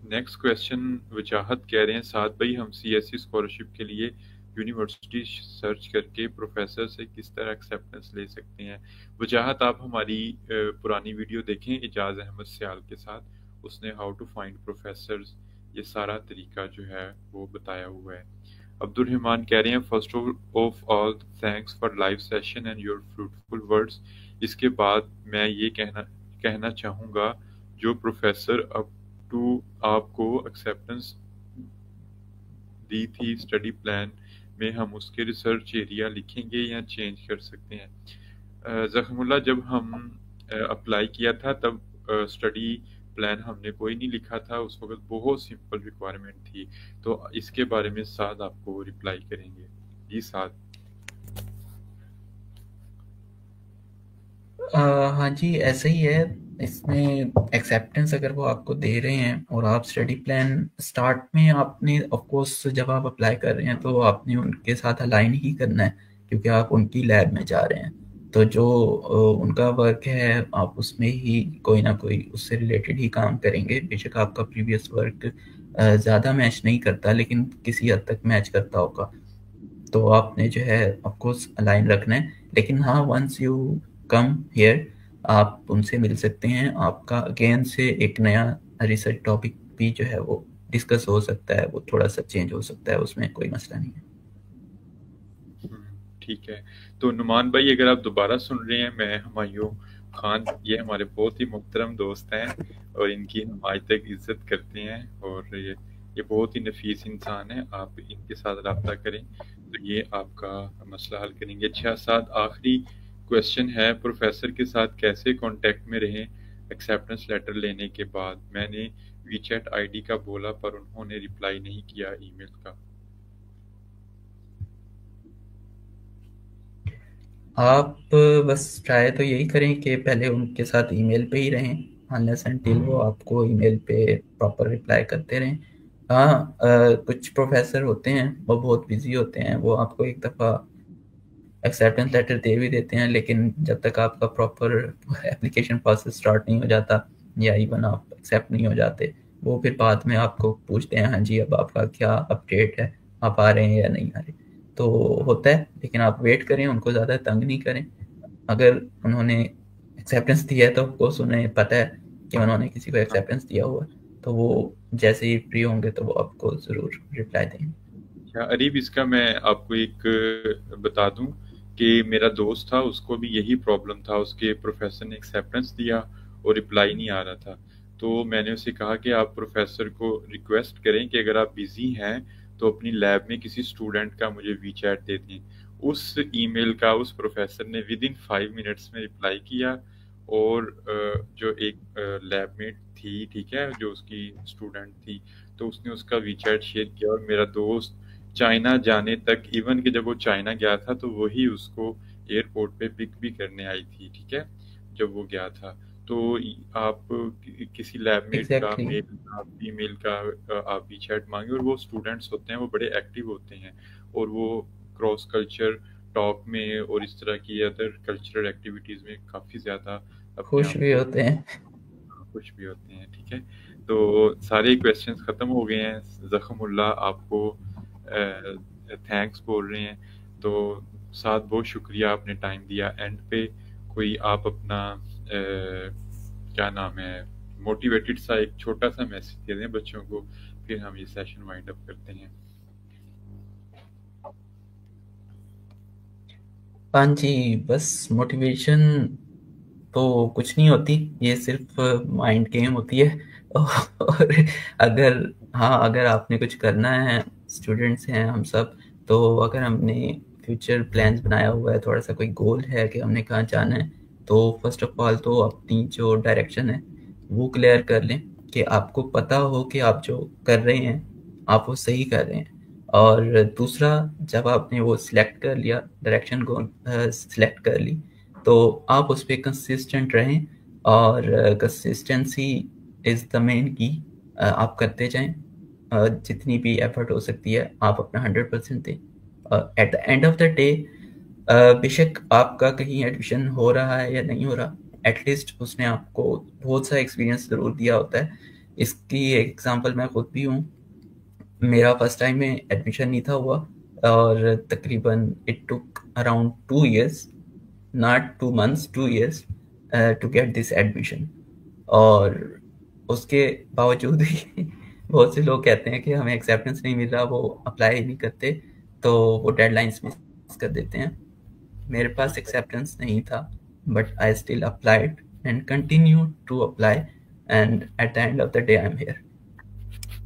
नेक्स्ट क्वेश्चन, वजाहत कह रहे हैं साद भाई हम CSE स्कॉलरशिप के लिए यूनिवर्सिटी सर्च करके प्रोफेसर से किस तरह एक्सेप्टेंस ले सकते हैं? वजाहत, आप हमारी पुरानी वीडियो देखें इजाज़ अहमद सियाल के साथ, उसने हाउ टू फाइंड प्रोफेसर्स ये सारा तरीका जो है वो बताया हुआ है। अब्दुल रहमान कह रहे हैं first of all thanks for live session and your fruitful words. इसके बाद मैं ये कहना चाहूँगा, जो प्रोफेसर अब टू आपको एक्सेप्टेंस दी थी स्टडी प्लान में, हम उसके रिसर्च एरिया लिखेंगे या चेंज कर सकते हैं? जखमुल्ला, जब हम अप्लाई किया था तब स्टडी प्लान हमने कोई नहीं लिखा था, उस वक्त बहुत सिंपल रिक्वायरमेंट थी। तो इसके बारे में साद आपको रिप्लाई करेंगे। जी साद। हाँ जी, ऐसा ही है। इसमें एक्सेप्टेंस अगर वो आपको दे रहे हैं और आप स्टडी प्लान स्टार्ट में आपने ऑफ कोर्स जब आप अप्लाई कर रहे हैं तो आपने उनके साथ अलाइन ही करना है क्योंकि आप उनकी लैब में जा रहे हैं। तो जो उनका वर्क है आप उसमें ही कोई ना कोई उससे रिलेटेड ही काम करेंगे। बेशक आपका प्रीवियस वर्क ज़्यादा मैच नहीं करता लेकिन किसी हद तक मैच करता होगा, तो आपने जो है ऑफकोर्स अलाइन रखना है। लेकिन हाँ, वंस यू कम हियर आप उनसे मिल सकते हैं। आपका अगेन से एक नया रिसर्च टॉपिक भी जो है वो डिस्कस हो सकता है, वो थोड़ा सा चेंज हो सकता है, उसमें कोई मसला नहीं है। ठीक है। तो नुमान भाई, अगर आप दोबारा सुन रहे हैं, मैं हुमायूं खान, ये हमारे बहुत ही मुहतरम दोस्त हैं और इनकी हम आज तक इज्जत करते हैं और ये बहुत ही नफीस इंसान है। आप इनके साथ रब्ता करें तो ये आपका मसला हल करेंगे। अच्छा साद, आखिरी क्वेश्चन है, प्रोफेसर के साथ कैसे कांटेक्ट में रहें एक्सेप्टेंस लेटर लेने के बाद? मैंने वीचैट आईडी का बोला पर उन्होंने रिप्लाई नहीं किया ईमेल का। आप बस ट्राई तो यही करें कि पहले उनके साथ ईमेल पे ही रहें अनलेस अनटिल वो आपको ईमेल पे प्रॉपर रिप्लाई करते रहें। हाँ, कुछ प्रोफेसर होते हैं वो बहुत बिजी होते हैं, वो आपको एक दफ़ा एक्सेप्टेंस लेटर दे भी देते हैं, लेकिन जब तक आपका प्रॉपर एप्लीकेशन प्रोसेस स्टार्ट नहीं हो जाता या इवन आप एक्सेप्ट नहीं हो जाते, वो फिर बाद में आपको पूछते हैं हाँ जी अब आपका क्या अपडेट है, आप आ रहे हैं या नहीं आ रहे। तो होता है, लेकिन आप वेट करें, उनको ज़्यादा तंग नहीं करें। अगर उन्होंने एक्सेप्टेंस दिया है तो ऑफकोर्स उन्हें पता है कि उन्होंने किसी को एक्सेप्टेंस दिया हुआ है, तो वो जैसे ही फ्री होंगे तो वो आपको ज़रूर रिप्लाई देंगे। अच्छा अरीब, इसका मैं आपको एक बता दूं कि मेरा दोस्त था, उसको भी यही प्रॉब्लम था, उसके प्रोफेसर ने एक्सेप्टेंस दिया और रिप्लाई नहीं आ रहा था। तो मैंने उसे कहा कि आप प्रोफेसर को रिक्वेस्ट करें कि अगर आप बिजी हैं तो अपनी लैब में किसी स्टूडेंट का मुझे वीचैट दे दें। उस ईमेल का उस प्रोफेसर ने विद इन 5 मिनट्स में रिप्लाई किया और जो एक लैबमेट थी, ठीक है, जो उसकी स्टूडेंट थी, तो उसने उसका वीचैट शेयर किया और मेरा दोस्त चाइना जाने तक, इवन कि जब वो चाइना गया था तो वही उसको एयरपोर्ट पे पिक भी करने आई थी, ठीक है, जब वो गया था। तो आप किसी लैबमेट का एग्जैक्टली मेल का फीमेल का आप वीचैट मांगे, और वो स्टूडेंट्स होते हैं, वो बड़े एक्टिव होते हैं और वो क्रॉस कल्चर टॉक में और इस तरह की अदर कल्चरल एक्टिविटीज़ में काफ़ी ज़्यादा अपने खुश आप भी को होते हैं। खुश भी होते हैं, ठीक है। तो सारे क्वेश्चंस ख़त्म हो गए हैं। ज़ख़मुल्ला आपको थैंक्स बोल रहे हैं। तो साथ बहुत शुक्रिया, आपने टाइम दिया। एंड पे कोई आप अपना क्या नाम है, मोटिवेटेड सा एक छोटा सा मैसेज दे दें बच्चों को, फिर हम ये सेशन वाइंड अप करते हैं। हाँ जी, बस मोटिवेशन तो कुछ नहीं होती, ये सिर्फ माइंड गेम होती है। और अगर आपने कुछ करना है, स्टूडेंट्स हैं हम सब, तो अगर हमने फ्यूचर प्लान्स बनाया हुआ है, थोड़ा सा कोई गोल है कि हमने कहाँ जाना है, तो फर्स्ट ऑफ ऑल तो अपनी जो डायरेक्शन है वो क्लियर कर लें कि आपको पता हो कि आप जो कर रहे हैं आप वो सही कर रहे हैं। और दूसरा, जब आपने वो सिलेक्ट कर लिया, डायरेक्शन को सिलेक्ट कर ली, तो आप उस पर कंसिस्टेंट रहें और कंसिस्टेंसी इज़ द मेन की। आप करते जाएं, जितनी भी एफर्ट हो सकती है आप अपना 100% दें। Eight the end of the day बेशक आपका कहीं एडमिशन हो रहा है या नहीं हो रहा, एटलीस्ट उसने आपको बहुत सा एक्सपीरियंस ज़रूर दिया होता है। इसकी एग्जांपल मैं खुद भी हूँ। मेरा फर्स्ट टाइम में एडमिशन नहीं था हुआ और तकरीबन it took around 2 years, not 2 months, 2 years to get this admission। और उसके बावजूद भी बहुत से लोग कहते हैं कि हमें एक्सेप्टेंस नहीं मिल रहा, वो अप्लाई नहीं करते, तो वो डेडलाइंस मिस कर देते हैं। मेरे पास एक्सेप्टेंस नहीं था, but I still applied and continue to apply, and at the end of the day I am here.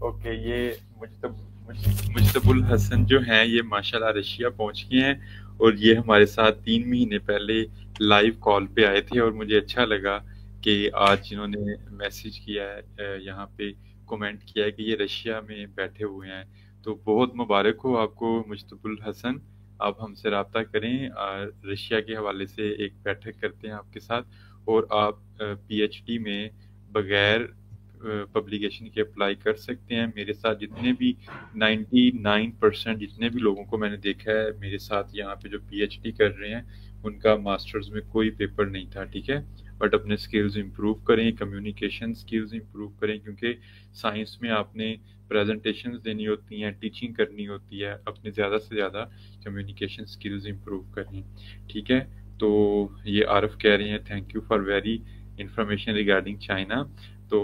Okay, ये मुजतबुल हसन जो हैं, ये माशाल्लाह रशिया पहुंच गए हैं और ये हमारे साथ 3 महीने पहले लाइव कॉल पे आए थे और मुझे अच्छा लगा कि आज इन्होंने मैसेज किया है, यहाँ पे कमेंट किया है कि ये रशिया में बैठे हुए हैं। तो बहुत मुबारक हो आपको मुजतबुल हसन, आप हमसे रब्ता करें, रशिया के हवाले से एक बैठक करते हैं आपके साथ और आप PhD में बगैर पब्लिकेशन के अप्लाई कर सकते हैं। मेरे साथ जितने भी 99% जितने भी लोगों को मैंने देखा है मेरे साथ यहाँ पे जो PhD कर रहे हैं, उनका मास्टर्स में कोई पेपर नहीं था, ठीक है। बट अपने स्किल्स इंप्रूव करें, कम्युनिकेशन स्किल्स इंप्रूव करें, क्योंकि साइंस में आपने प्रेजेंटेशंस देनी होती हैं, टीचिंग करनी होती है, अपने ज़्यादा से ज़्यादा कम्युनिकेशन स्किल्स इंप्रूव करें, ठीक है। तो ये आरफ कह रहे हैं, thank you for very information regarding China. तो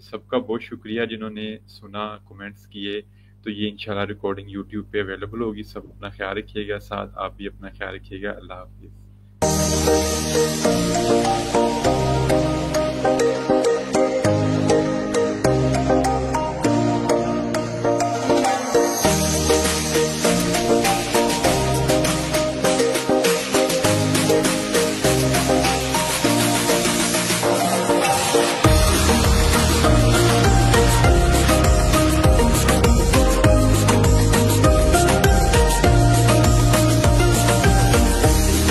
सबका बहुत शुक्रिया जिन्होंने सुना, कमेंट्स किए। तो ये इंशाल्लाह रिकॉर्डिंग यूट्यूब पे अवेलेबल होगी। सब अपना ख्याल रखिएगा, साथ आप भी अपना ख्याल रखिएगा। अल्लाह हाफिज़।